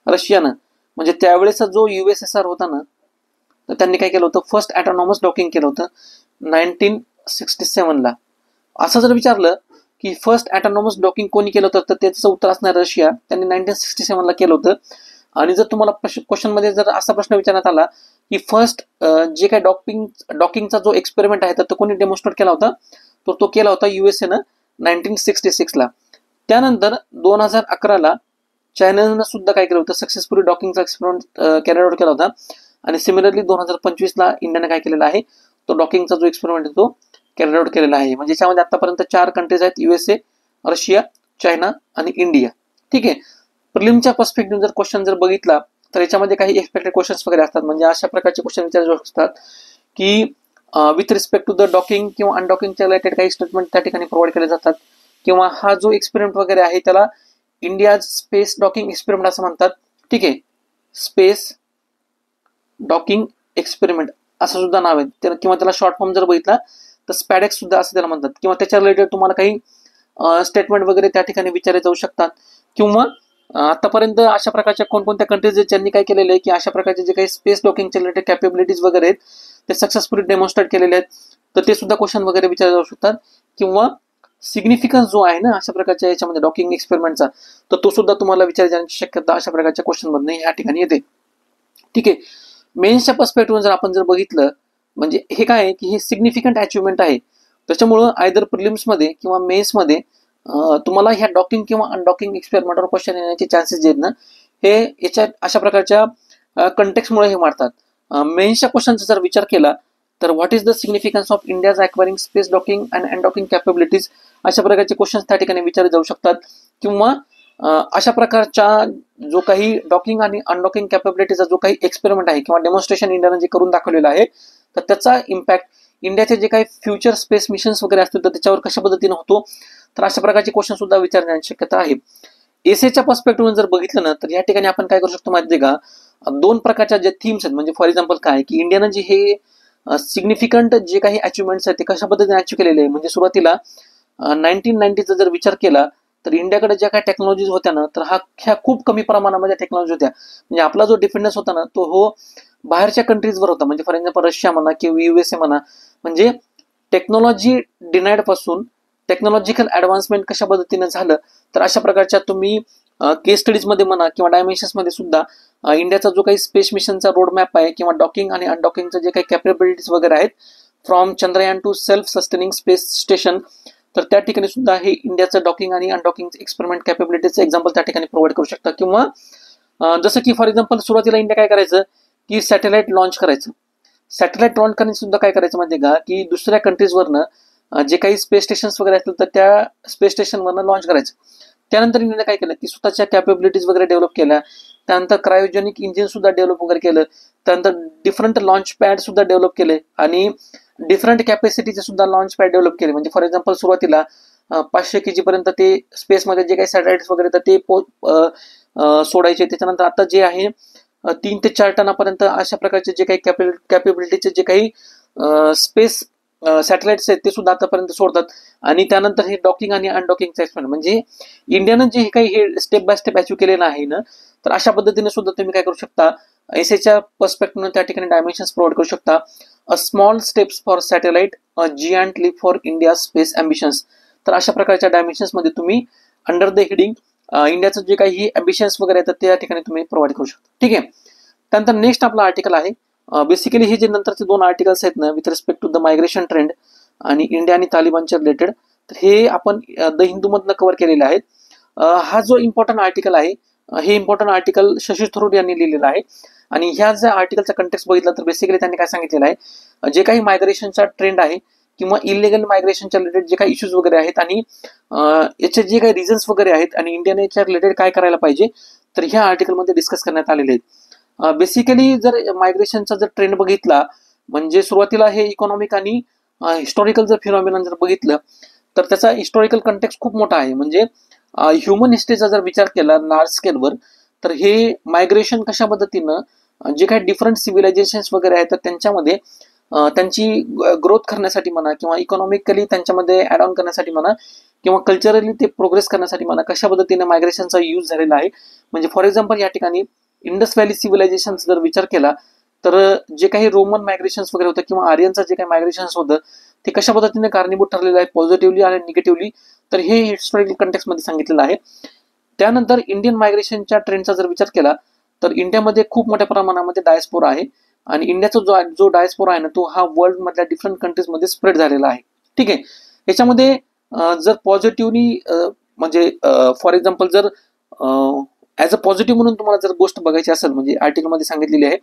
रशियानं. म्हणजे त्यावेळेचा जो USSR होता ना तर त्यांनी काय केलं होतं, फर्स्ट ऑटोनॉमस डॉकिंग केलं होतं 1967 ला. असं जर विचारलं की फर्स्ट ऑटोनॉमस डॉकिंग कोणी केलं होतं, तर त्याचं उत्तर असणार रशिया, त्यांनी 1967 ला केलं होतं. आणि जर तुम्हाला क्वेश्चन मध्ये जर असा प्रश्न विचारण्यात आला की फर्स्ट जे काही डॉकिंगचा जो एक्सपेरिमेंट आहे तर तो कोणी डेमॉन्स्ट्रेट केला होता, तर तो केला होता USA 1966 ला. त्यानंतर 2011 ला चायनानं सुद्धा काय केलं होतं, सक्सेसफुली डॉकिंगचा एक्सपेरिमेंट कॅरी आउट केला होता. आणि सिमिलरली 2025 ला इंडियाने काय केलेला आहे, तो डॉकिंगचा जो एक्सपेरिमेंट आहे तो कॅरी आउट केलेला आहे. म्हणजे याच्यामध्ये आतापर्यंत 4 कंट्रीज आहेत, USA, रशिया, चायना आणि इंडिया. ठीक आहे. प्रिलिमच्या पर्स्पेक्टिव्ह जर क्वेश्चन जर बघितला तर याच्यामध्ये काही एक्सपेक्टेड क्वेश्चन्स वगैरे असतात. म्हणजे अशा प्रकारचे क्वेश्चन विचारू जाऊ शकतात की with respect to the docking किंवा अनडॉकिंगच्या रिलेटेड काही स्टेटमेंट त्या ठिकाणी प्रोव्हाइड केले जातात, किंवा हा जो एक्सपेरिमेंट वगैरे आहे त्याला इंडिया स्पेस डॉकिंग एक्सपेरिमेंट असं म्हणतात. ठीक आहे. स्पेस डॉकिंग एक्सपेरिमेंट असं सुद्धा नाव आहे, किंवा त्याला शॉर्ट फॉर्म जर बघितला तर स्पॅडेक्स सुद्धा असं त्याला म्हणतात. किंवा त्याच्या रिलेटेड तुम्हाला काही स्टेटमेंट वगैरे त्या ठिकाणी विचारले जाऊ शकतात. किंवा आतापर्यंत अशा प्रकारच्या कोणकोणत्या कंट्रीज आहेत ज्यांनी काय केलेलं आहे की अशा प्रकारचे जे काही स्पेस डॉकिंगचे रिलेटेड कॅपेबिलिटीज वगैरे आहेत ते सक्सेसफुली डेमॉन्स्ट्रेट केलेले आहेत, तर ते सुद्धा क्वेश्चन वगैरे विचारले जाऊ शकतात. किंवा सिग्निफिकन्स जो आहे ना अशा प्रकारच्या याच्यामध्ये डॉकिंग एक्सपेरिमेंटचा, तर तो सुद्धा तुम्हाला विचारला जाण्याची शक्यता अशा प्रकारच्या क्वेश्चन मधून या ठिकाणी येते. ठीक आहे. मेन्सच्या पर्स्पेक्टिव्ह जर आपण बघितलं, म्हणजे हे काय आहे की हे सिग्निफिकंट अचिव्हमेंट आहे, त्याच्यामुळं आयदर प्रिलिम्समध्ये किंवा मेन्समध्ये तुम्हाला ह्या डॉकिंग किंवा अनडॉकिंग एक्सपेरिमेंटवर क्वेश्चन येण्याचे चान्सेस जे आहेत ना हे याच्या अशा प्रकारच्या कंटेक्समुळे हे मारतात. मेन्सच्या क्वेश्चनचा जर विचार केला तर what is the significance of India's acquiring space docking and undocking capabilities, अशा प्रकारचे क्वेश्चन्स त्या ठिकाणी विचारले जाऊ शकतात. किंवा अशा प्रकारच्या जो काही डॉकिंग आणि अनडॉकिंग कॅपेबिलिटीचा जो काही एक्सपेरिमेंट आहे किंवा डेमॉन्स्ट्रेशन इंडियाने जे करून दाखवलेलं आहे, तर त्याचा इम्पॅक्ट इंडियाचे जे काही फ्युचर स्पेस मिशन्स वगैरे असतील तर त्याच्यावर कशा पद्धतीने होतो, तर अशा प्रकारचे क्वेश्चन सुद्धा विचारण्याची शक्यता आहे. एसेच्या पर्स्पेक्टिव्ह जर बघितलं ना तर या ठिकाणी आपण काय करू शकतो माहिती आहे का, दोन प्रकारच्या जे थीम्स आहेत, म्हणजे फॉर एक्झाम्पल काय की इंडियानं जे हे सिग्निफिकंट जे काही अचिव्हमेंट्स आहेत ते कशा पद्धतीने अचीव्ह केलेले आहे. म्हणजे सुरुवातीला 1990चा जर विचार केला तर इंडियाकडे ज्या काही टेक्नॉलॉजीज होत्या ना तर ह्या खूप कमी प्रमाणामध्ये टेक्नॉलॉजी होत्या. म्हणजे आपला जो डिपेंडन्स होता ना तो हो बाहेरच्या कंट्रीजवर होता, म्हणजे फॉर एक्झाम्पल रशिया म्हणा किंवा USA म्हणा. म्हणजे टेक्नॉलॉजी डिनाइड पासून टेक्नॉलॉजिकल ऍडव्हान्समेंट कशा पद्धतीने झालं, तर अशा प्रकारच्या तुम्ही केस स्टडीज मध्ये म्हणा किंवा डायमेन्शन्स मध्ये सुद्धा इंडियाचा जो काही स्पेस मिशनचा रोड मॅप आहे किंवा डॉकिंग आणि अनडॉकिंगचे जे काही कॅपेबिलिटीज वगैरे आहेत from Chandrayaan to self sustaining space station, तर त्या ठिकाणी सुद्धा हे इंडियाचं डॉकिंग आणि अनडॉकिंग एक्सपेरिमेंट कॅपेबिलिटीचं एक्झाम्पल त्या ठिकाणी प्रोव्हाइड करू शकता. किंवा जसं की फॉर एक्झाम्पल सुरुवातीला इंडिया काय करायचं की सॅटेलाइट लॉन्च करायचं. सॅटेलाइट लॉन्च करण्यास सुद्धा काय करायचं माहिती का की दुसऱ्या कंट्रीजवरनं जे काही स्पेस स्टेशन्स वगैरे असतील तर त्या स्पेस स्टेशनवरनं लॉन्च करायचं. त्यानंतर इंडियाने काय केलं की स्वतःच्या कॅपेबिलिटीज वगैरे डेव्हलप केल्या, त्यानंतर क्रायोजेनिक इंजिन सुद्धा डेव्हलप वगैरे केलं, त्यानंतर डिफरंट लॉन्च पॅड सुद्धा डेव्हलप केले आणि डिफरंट कॅपॅसिटीचे सुद्धा लॉन्च पॅड डेव्हलप केले. म्हणजे फॉर एक्झाम्पल सुरुवातीला 500 kg पर्यंत ते स्पेसमध्ये जे काही सॅटेलाइट्स वगैरे तर ते सोडायचे. त्याच्यानंतर आता जे आहे 3 ते 4 टनापर्यंत अशा प्रकारचे जे काही कॅपेबिलिटीचे जे काही स्पेस सॅटेलाइट्स आहेत ते सुद्धा आतापर्यंत सोडतात. आणि त्यानंतर हे डॉकिंग आणि अनडॉकिंगचा एक्सपेरिमेंट, म्हणजे इंडियानं जे काही हे स्टेप बाय स्टेप अचीव्ह केलेलं आहे ना, तर अशा पद्धतीने सुद्धा तुम्ही काय करू शकता, एसएच्या पर्स्पेक्टिव्ह त्या ठिकाणी डायमेन्शन्स प्रोव्हाइड करू शकता. A small steps for satellite, a giant leap for India space ambitions. तर अशा प्रकारच्या डायमेन्शन्स मध्ये तुम्ही अंडर द हेडिंग इंडियाचं जे काही अम्बिशन्स वगैरे आहेत त्या ठिकाणी तुम्ही प्रोव्हाइड करू शकता. ठीक आहे. त्यानंतर नेक्स्ट आपला आर्टिकल आहे, बेसिकली हे जे नंतरचे 2 आर्टिकल्स आहेत ना with respect to the migration trend आणि इंडिया आणि तालिबानच्या रिलेटेड, तर हे आपण द हिंदू मधनं कव्हर केलेले आहेत. हा जो इम्पॉर्टंट आर्टिकल आहे हे इम्पॉर्टंट आर्टिकल शशी थरूर यांनी लिहिलेलं आहे. आणि ह्या ज्या आर्टिकलचा कंटेक्स्ट बघितला तर बेसिकली त्यांनी काय सांगितलेलं आहे, जे काही मायग्रेशनचा ट्रेंड आहे किंवा इलिगल मायग्रेशनच्या रिलेटेड जे काही इश्यूज वगैरे आहेत आणि याचे जे काही रिझन्स वगैरे आहेत आणि इंडियाने याच्या रिलेटेड काय करायला पाहिजे, तर ह्या आर्टिकलमध्ये डिस्कस करण्यात आलेले आहेत. बेसिकली जर मायग्रेशनचा जर ट्रेंड बघितला, म्हणजे सुरुवातीला हे इकॉनॉमिक आणि हिस्टॉरिकल जर फिनॉमिनन जर बघितलं तर त्याचा हिस्टॉरिकल कंटेक्स्ट खूप मोठा आहे. म्हणजे ह्युमन हिस्ट्रीचा जर विचार केला लार्ज स्केलवर, तर हे मायग्रेशन कशा पद्धतीनं जे काही डिफरंट सिव्हिलायझेशन्स वगैरे आहेत तर त्यांच्यामध्ये त्यांची ग्रोथ करण्यासाठी म्हणा किंवा इकॉनॉमिकली त्यांच्यामध्ये ऍड ऑन करण्यासाठी म्हणा किंवा कल्चरली ते प्रोग्रेस करण्यासाठी म्हणा कशा पद्धतीने मायग्रेशनचा यूज झालेला आहे. म्हणजे फॉर एक्झाम्पल या ठिकाणी इंडस व्हॅली सिव्हिलायझेशन जर विचार केला तर जे काही रोमन मायग्रेशन्स वगैरे होतं किंवा आर्यनचं जे काही मायग्रेशन्स होतं ते कशा पद्धतीने कारणीभूत ठरलेलं आहे पॉझिटिव्हली आणि निगेटिव्हली, तर हे हिस्टॉरिकल कंटेक्स्टमध्ये सांगितलेलं आहे. त्यानंतर इंडियन मायग्रेशनच्या ट्रेंडचा जर विचार केला तर इंडियामध्ये खूप मोठ्या प्रमाणामध्ये डायस्पोरा आहे आणि इंडियाचा जो डायस्पोरा आहे ना तो हा वर्ल्ड मधल्या डिफरंट कंट्रीजमध्ये स्प्रेड झालेला आहे. ठीक आहे. याच्यामध्ये जर पॉझिटिव्हली म्हणजे फॉर एक्झाम्पल जर ऍज अ पॉझिटिव्ह म्हणून तुम्हाला जर गोष्ट बघायची असेल, म्हणजे आर्टिकलमध्ये सांगितलेली आहे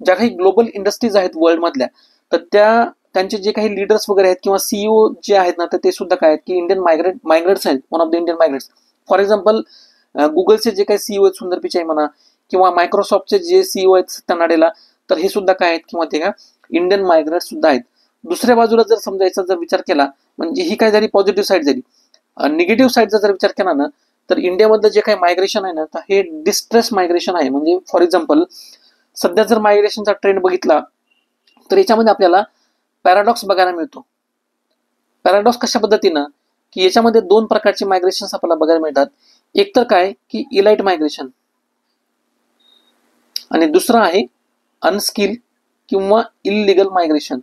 ज्या काही ग्लोबल इंडस्ट्रीज आहेत वर्ल्ड मधल्या तर त्यांचे जे काही लीडर्स वगैरे आहेत किंवा सीईओ जे आहेत ना तर ते सुद्धा काय आहेत की इंडियन मायग्रेट्स आहेत, one of the Indian migrates. For example गुगलचे जे काही सीईओ आहेत सुंदर पिचाई म्हणा किंवा मायक्रोसॉफ्टचे जे सीईओ आहेत सत्या नाडेला, तर हे सुद्धा काय आहेत किंवा ते का इंडियन मायग्रेट सुद्धा आहेत. दुसऱ्या बाजूला जर समजायचा जर विचार केला, म्हणजे ही काय झाली पॉझिटिव्ह साईड झाली. निगेटिव्ह साईडचा जर विचार केला ना तर इंडियामधलं जे काही मायग्रेशन आहे ना तर हे डिस्ट्रेस मायग्रेशन आहे. म्हणजे फॉर एक्झाम्पल सध्या जर मायग्रेशनचा ट्रेंड बघितला तर याच्यामध्ये आपल्याला पॅराडॉक्स बघायला मिळतो. पॅराडॉक्स कशा पद्धतीनं की याच्यामध्ये दोन प्रकारचे मायग्रेशन आपल्याला बघायला मिळतात. एक तर काय की इलाइट मायग्रेशन आणि दुसरं आहे अनस्किल किंवा इलिगल मायग्रेशन.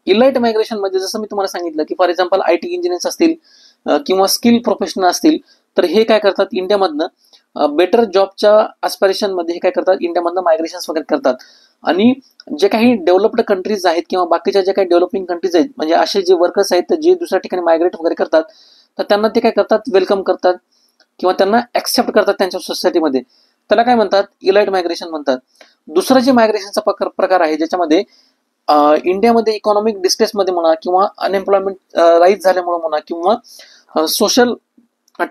इलाइट मायग्रेशन म्हणजे जसं मी तुम्हाला सांगितलं की फॉर एक्झाम्पल IT इंजिनियर्स असतील किंवा स्किल प्रोफेशनल असतील, तर हे काय करतात इंडियामधनं बेटर जॉबच्या ॲस्पिरेशन मध्ये हे काय करतात इंडियामधनं मायग्रेशन वगैरे करतात. आणि जे काही डेव्हलप्ड कंट्रीज आहेत किंवा बाकीच्या जे काही डेव्हलपिंग कंट्रीज आहेत, म्हणजे असे जे वर्कर्स आहेत जे दुसऱ्या ठिकाणी मायग्रेट वगैरे करतात, तर त्यांना ते काय करतात वेलकम करतात किंवा त्यांना ऍक्सेप्ट करतात त्यांच्या सोसायटीमध्ये. त्याला काय म्हणतात इलाइट मायग्रेशन म्हणतात. दुसरं जे मायग्रेशनचा प्रकार आहे ज्याच्यामध्ये इंडियामध्ये इकॉनॉमिक डिस्ट्रेसमध्ये म्हणा किंवा अनएम्प्लॉयमेंट राईज झाल्यामुळे म्हणा किंवा सोशल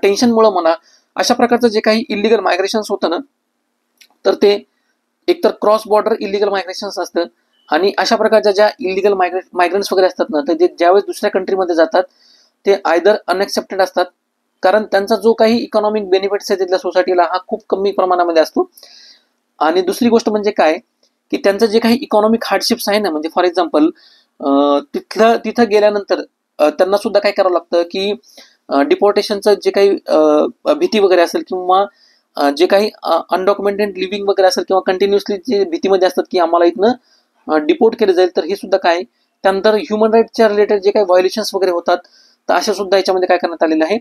टेन्शनमुळे म्हणा, अशा प्रकारचं जे काही इलिगल मायग्रेशन होतं ना, तर ते एकतर क्रॉस बॉर्डर इलिगल मायग्रेशन असतं. आणि अशा प्रकारच्या ज्या इलिगल मायग्रंट्स वगैरे असतात ना, तर ते ज्यावेळेस दुसऱ्या कंट्रीमध्ये जातात ते आयदर अनएक्सेप्टेड असतात, कारण त्यांचा जो काही इकॉनॉमिक बेनिफिट्स आहे तिथल्या सोसायटीला हा खूप कमी प्रमाणामध्ये असतो. आणि दुसरी गोष्ट म्हणजे काय की त्यांचं जे काही इकॉनॉमिक हार्डशिप्स आहे ना, म्हणजे फॉर एक्झाम्पल तिथं गेल्यानंतर त्यांना सुद्धा काय करावं लागतं की डिपोर्टेशनचं जे काही भीती वगैरे असेल किंवा जे काही अनडॉक्युमेंटेड लिव्हिंग वगैरे असेल किंवा कंटिन्युअसली जे भीतीमध्ये असतात की आम्हाला इथनं डिपोर्ट केलं जाईल, तर हे सुद्धा काय. त्यानंतर ह्युमन राईटच्या रिलेटेड जे काही व्हायोलेशन्स वगैरे होतात, तर अशा सुद्धा याच्यामध्ये काय करण्यात आलेलं आहे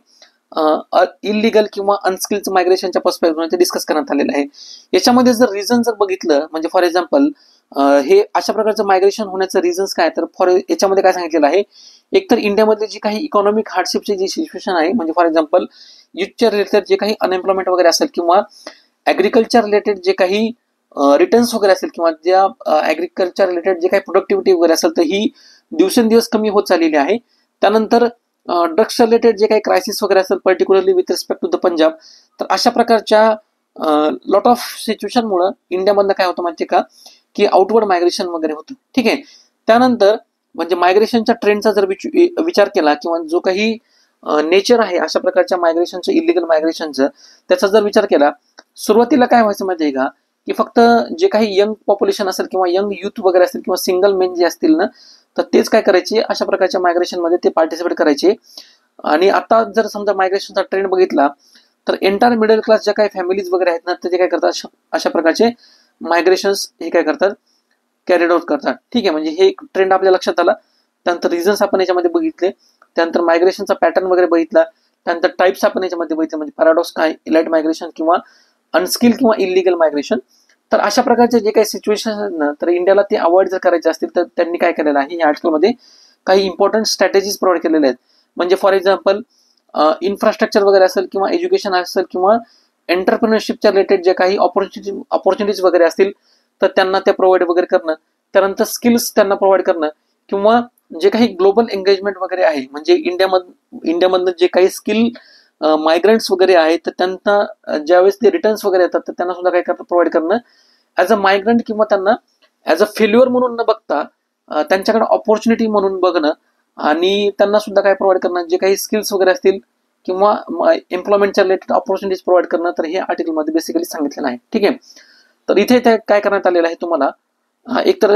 इलिगल किंवा अनस्किल्ड मायग्रेशनच्या पर्स्पेक्टिव्हने ते डिस्कस करण्यात आलेलं आहे. याच्यामध्ये जर रिझन जर बघितलं, म्हणजे फॉर एक्झाम्पल हे अशा प्रकारचं मायग्रेशन होण्याचं रिझन्स काय, तर याच्यामध्ये काय सांगितलेलं आहे, एकतर इंडियामध्ये जी काही इकॉनॉमिक हार्डशिपची जी सिच्युएशन आहे, म्हणजे फॉर एक्झाम्पल युथच्या रिलेटेड जे काही अनएम्प्लॉयमेंट वगैरे असेल किंवा ऍग्रिकल्चर रिलेटेड जे काही रिटर्न्स वगैरे असेल किंवा ज्या ऍग्रिकल्चर रिलेटेड जे काही प्रोडक्टिव्हिटी वगैरे असेल, तर ही दिवसेंदिवस कमी होत चाललेली आहे. त्यानंतर ड्रग्स रिलेटेड जे काही क्रायसिस वगैरे असेल, particularly with respect to the Punjab, तर अशा प्रकारच्या लॉट ऑफ सिच्युएशनमुळे इंडियामधनं काय होतं माहिती का की आउटवर्ड मायग्रेशन वगैरे होतं. ठीक आहे. त्यानंतर म्हणजे मायग्रेशनच्या ट्रेंडचा जर विचार केला किंवा जो काही नेचर आहे अशा प्रकारच्या मायग्रेशनचं इलिगल मायग्रेशनचं, त्याचा जर विचार केला, सुरुवातीला काय व्हायचं माहिती आहे का की फक्त जे काही यंग पॉप्युलेशन असेल किंवा यंग युथ वगैरे असतील किंवा सिंगल मेन जे असतील ना, तर तेच काय करायचे अशा प्रकारच्या मायग्रेशनमध्ये ते पार्टिसिपेट करायचे. आणि आता जर समजा मायग्रेशनचा ट्रेंड बघितला, तर एंटायर मिडल क्लास ज्या काही फॅमिलीज वगैरे आहेत ना, तर ते काय करतात अशा प्रकारचे मायग्रेशन्स हे काय करतात कॅरीड आउट करतात. ठीक आहे, म्हणजे हे एक ट्रेंड आपल्या लक्षात आला. त्यानंतर रिझन्स आपण याच्यामध्ये बघितले, त्यानंतर मायग्रेशनचा पॅटर्न वगैरे बघितला, त्यानंतर टाइप्स आपण याच्यामध्ये बघितले, म्हणजे पॅराडॉक्स काय, इलाइट मायग्रेशन किंवा अनस्किल किंवा इलिगल मायग्रेशन. तर अशा प्रकारचे जे काही सिच्युएशन आहेत ना, तर इंडियाला ते अवॉइड जर करायचे असतील, तर त्यांनी काय केलेलं आहे या आर्टिकलमध्ये काही इम्पॉर्टंट स्ट्रॅटेजीज प्रोव्हाइड केलेल्या आहेत. म्हणजे फॉर एक्झाम्पल इन्फ्रास्ट्रक्चर वगैरे असेल किंवा एज्युकेशन असेल किंवा एंटरप्रिनरशिपच्या रिलेटेड जे काही ऑपॉर्च्युनिटीज वगैरे असतील, तर त्यांना ते प्रोव्हाइड वगैरे करणं. त्यानंतर स्किल्स त्यांना प्रोव्हाइड करणं किंवा जे काही ग्लोबल एंगेजमेंट वगैरे आहे, म्हणजे इंडियामधनं जे काही स्किल मायग्रंट्स वगैरे आहेत, तर त्यांना ज्यावेळेस ते रिटर्न्स वगैरे येतात, तर त्यांना सुद्धा काय करतं प्रोव्हाइड करणं ऍज अ मायग्रंट किंवा त्यांना ऍज अ फेल्युअर म्हणून न बघता त्यांच्याकडे ऑपॉर्च्युनिटी म्हणून बघणं आणि त्यांना सुद्धा काय प्रोव्हाइड करणं, जे काही स्किल्स वगैरे असतील किंवा एम्प्लॉयमेंटच्या रिलेटेड ऑपॉर्च्युनिटीज प्रोव्हाइड करणं. तर हे आर्टिकलमध्ये बेसिकली सांगितलेलं आहे. ठीक आहे. तर इथे काय करण्यात आलेलं आहे, तुम्हाला एकतर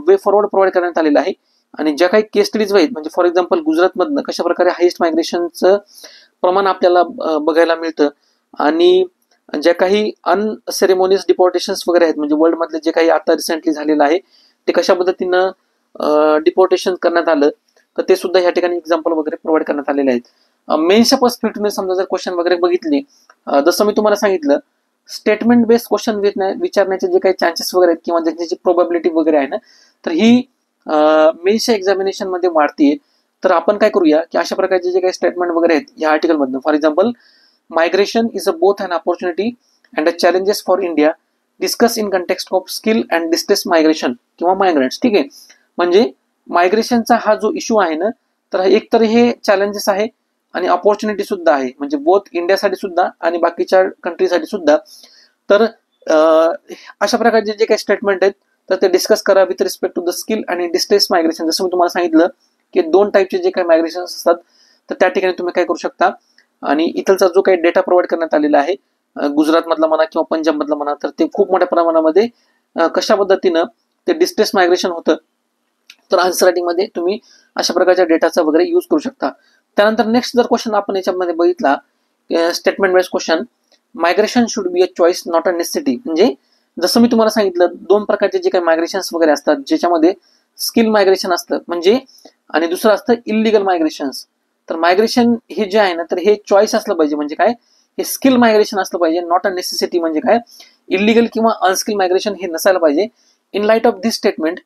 वे फॉरवर्ड प्रोव्हाइड करण्यात आलेलं आहे आणि ज्या काही केस स्टडीज आहेत, म्हणजे फॉर एक्झाम्पल गुजरातमधनं कशा प्रकारे हायेस्ट मायग्रेशनचं प्रमाण आपल्याला बघायला मिळतं आणि ज्या काही अनसेरेमोनियस डिपोर्टेशन्स वगैरे आहेत, म्हणजे वर्ल्ड मधले जे काही आता रिसेंटली झालेलं आहे ते कशा पद्धतीनं डिपोर्टेशन करण्यात आलं, तर ते सुद्धा या ठिकाणी एक्झाम्पल वगैरे प्रोव्हाइड करण्यात आलेले आहेत. मेन्सच्या पर्स्पेक्टिव्हने समजा जर क्वेश्चन वगैरे बघितले, जसं मी तुम्हाला सांगितलं, स्टेटमेंट बेस्ड क्वेश्चन विचारण्याचे जे काही चान्सेस वगैरे आहेत किंवा ज्याची प्रोबॅबिलिटी वगैरे आहे ना, तर ही मेन्सच्या एक्झामिनेशन मध्ये वाढतीये. तर आपण काय करूया की अशा प्रकारचे जे काही स्टेटमेंट वगैरे आहेत या आर्टिकल मधनं, for example migration is a both an opportunity and a challenges for India, discuss in context of skill and distress migration किंवा मायग्रंट्स. ठीक आहे, म्हणजे मायग्रेशनचा हा जो इश्यू आहे ना, तर एक तर हे चॅलेंजेस आहे आणि अपॉर्च्युनिटी सुद्धा आहे, म्हणजे बोथ इंडियासाठी सुद्धा आणि बाकीच्या कंट्रीसाठी सुद्धा. तर अशा प्रकारचे जे काही स्टेटमेंट आहेत तर ते डिस्कस करा with respect to the skill आणि डिस्ट्रेस मायग्रेशन. जसं मी तुम्हाला सांगितलं की दोन टाईपचे जे काही मायग्रेशन असतात, तर त्या ठिकाणी तुम्ही काय करू शकता. आणि इथलचा जो काही डेटा प्रोव्हाइड करण्यात आलेला आहे गुजरात मधला म्हणा किंवा पंजाब मधला म्हणा, तर ते खूप मोठ्या प्रमाणामध्ये कशा पद्धतीनं ते डिस्ट्रेस मायग्रेशन होतं, तर आन्सर रायटिंग मध्ये तुम्ही अशा प्रकारच्या डेटाचा वगैरे यूज करू शकता. त्यानंतर नेक्स्ट जर क्वेश्चन आपण याच्यामध्ये बघितला, statement wise question, migration should be a choice not a necessity. म्हणजे जसं मी तुम्हाला सांगितलं, दोन प्रकारचे जे काही मायग्रेशन्स वगैरे असतात, ज्याच्यामध्ये स्किल मायग्रेशन असतं म्हणजे, आणि दुसरं असतं इलिगल मायग्रेशन्स. तर मायग्रेशन हे जे आहे ना, तर हे चॉईस असलं पाहिजे. म्हणजे काय, हे स्किल मायग्रेशन असलं पाहिजे, नॉट अ नेसेसिटी. म्हणजे काय, इलिगल किंवा अनस्किल मायग्रेशन हे नसायला पाहिजे. In light of this statement,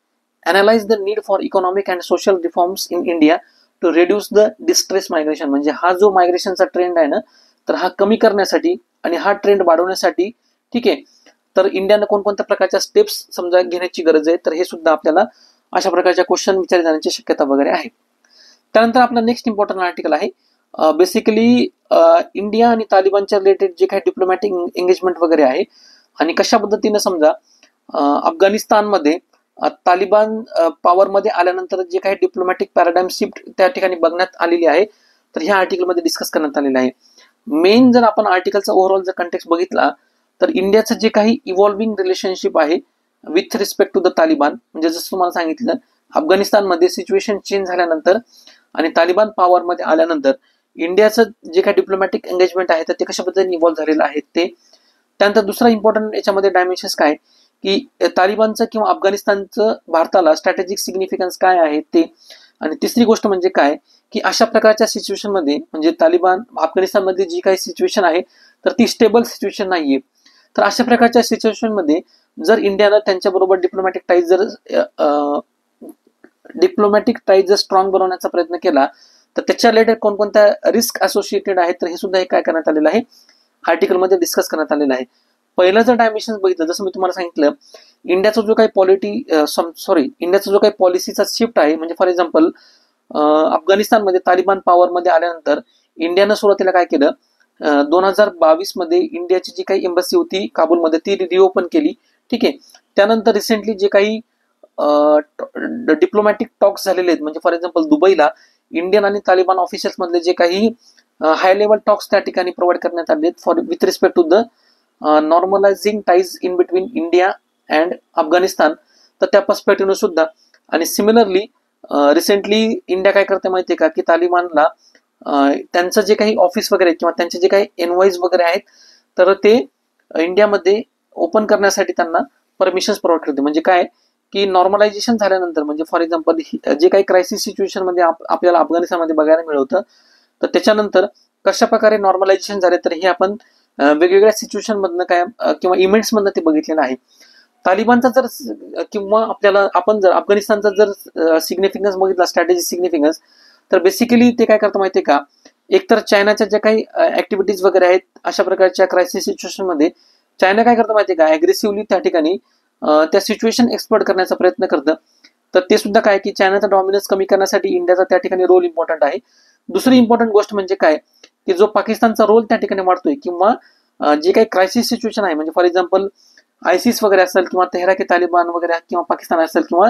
analyse the need for economic and social reforms in India to reduce the distress migration. म्हणजे हा जो मायग्रेशनचा ट्रेंड आहे ना, तर हा कमी करण्यासाठी आणि हा ट्रेंड वाढवण्यासाठी, ठीक आहे, तर इंडियानं कोणकोणत्या प्रकारच्या स्टेप्स समजा घेण्याची गरज आहे, तर हे सुद्धा आपल्याला अशा प्रकारच्या क्वेश्चन विचारले जाण्याची शक्यता वगैरे आहे. त्यानंतर आपला नेक्स्ट इम्पॉर्टंट आर्टिकल आहे, बेसिकली इंडिया आणि तालिबानच्या रिलेटेड जे काही डिप्लोमॅटिक एंगेजमेंट वगैरे आहे, आणि कशा पद्धतीने समजा अफगाणिस्तानमध्ये तालिबान पॉवरमध्ये आल्यानंतर जे काही डिप्लोमॅटिक पॅराडाईम शिफ्ट त्या ठिकाणी बघण्यात आलेली आहे, तर ह्या आर्टिकलमध्ये डिस्कस करण्यात आलेलं आहे. मेन जर आपण आर्टिकलचा ओव्हरऑल जर कंटेक्स्ट बघितला, तर इंडियाचं जे काही इव्हॉल्विंग रिलेशनशिप आहे with respect to the Taliban, म्हणजे जसं तुम्हाला सांगितलं, अफगाणिस्तानमध्ये सिच्युएशन चेंज झाल्यानंतर आणि तालिबान पॉवरमध्ये आल्यानंतर इंडियाचं जे काही डिप्लोमॅटिक एंगेजमेंट आहे तर ते कशा पद्धतीने इव्हॉल्व्ह झालेलं आहे ते. त्यानंतर दुसरा इम्पॉर्टंट याच्यामध्ये डायमेन्शन्स काय, की तालिबानचं किंवा अफगाणिस्तानचं भारताला स्ट्रॅटेजिक सिग्निफिकन्स काय आहे ते. आणि तिसरी गोष्ट म्हणजे काय, की अशा प्रकारच्या सिच्युएशनमध्ये, म्हणजे तालिबान अफगाणिस्तानमध्ये जी काही सिच्युएशन आहे तर ती स्टेबल सिच्युएशन नाहीये. तर अशा प्रकारच्या सिच्युएशनमध्ये जर इंडियानं त्यांच्याबरोबर डिप्लोमॅटिक टाईज जर स्ट्रॉंग बनवण्याचा प्रयत्न केला, तर त्याच्या रिलेटेड कोणकोणत्या रिस्क असोसिएटेड आहेत, तर हे सुद्धा काय करण्यात आलेलं आहे, आर्टिकलमध्ये डिस्कस करण्यात आलेलं आहे. पहिलं जर डायमेन्शन बघितलं, जसं मी तुम्हाला सांगितलं, इंडियाचा जो काही पॉलिसीचा शिफ्ट आहे, म्हणजे फॉर एक्झाम्पल अफगाणिस्तानमध्ये तालिबान पॉवरमध्ये आल्यानंतर इंडियानं सुरुवातीला काय केलं, 2022 मध्ये इंडियाची जी काही एम्बसी होती काबूलमध्ये ती रिओपन केली, ठीक आहे. त्यानंतर रिसेंटली जे काही डिप्लोमॅटिक टॉक्स झालेले आहेत, म्हणजे फॉर एक्झाम्पल दुबईला इंडियन आणि तालिबान ऑफिशियल्स मधले जे काही हाय लेवल टॉक्स त्या ठिकाणी प्रोव्हाइड करण्यात आले for with respect to the normalizing ties in between India and Afghanistan, तर त्या पर्स्पेक्टिव्हने सुद्धा. आणि सिमिलरली रिसेंटली इंडिया काय करते माहितीये का, की तालिबानला त्यांचं जे काही ऑफिस वगैरे किंवा त्यांचे जे काही एनवाईज वगैरे आहेत, तर ते इंडियामध्ये ओपन करण्यासाठी त्यांना परमिशन्स प्रोव्हाइड करते. म्हणजे काय, की नॉर्मलायझेशन झाल्यानंतर, म्हणजे फॉर एक्झाम्पल जे काही क्रायसिस सिच्युएशन मध्ये आपल्याला अफगाणिस्तानमध्ये बघायला मिळत होतं, तर त्याच्यानंतर कशा प्रकारे नॉर्मलायझेशन झाले, तर हे आपण वेगवेगळ्या सिच्युएशन मधनं काय किंवा इव्हेंट्स मधनं ते बघितलेलं आहे. तालिबानचा जर किंवा आपण जर अफगाणिस्तानचा जर सिग्निफिकन्स बघितला, स्ट्रॅटेजिक सिग्निफिकन्स, तर बेसिकली ते काय करतं माहितीये का, एकतर चायनाच्या ज्या काही ऍक्टिव्हिटीज वगैरे आहेत अशा प्रकारच्या क्रायसिस सिच्युएशन मध्ये चायना काय करतं माहितीये का, अग्रेसिव्हली त्या ठिकाणी त्या सिच्युएशन एक्सप्लोर करण्याचा प्रयत्न करतं. तर ते सुद्धा काय, की चायनाचा डॉमिनन्स कमी करण्यासाठी इंडियाचा त्या ठिकाणी रोल इम्पॉर्टंट आहे. दुसरी इम्पॉर्टंट गोष्ट म्हणजे काय, की जो पाकिस्तानचा रोल त्या ठिकाणी वाढतोय, किंवा जे काही क्रायसिस सिच्युएशन आहे, म्हणजे फॉर एक्झाम्पल आयसिस वगैरे असेल किंवा तेहराके तालिबान वगैरे किंवा पाकिस्तान असेल किंवा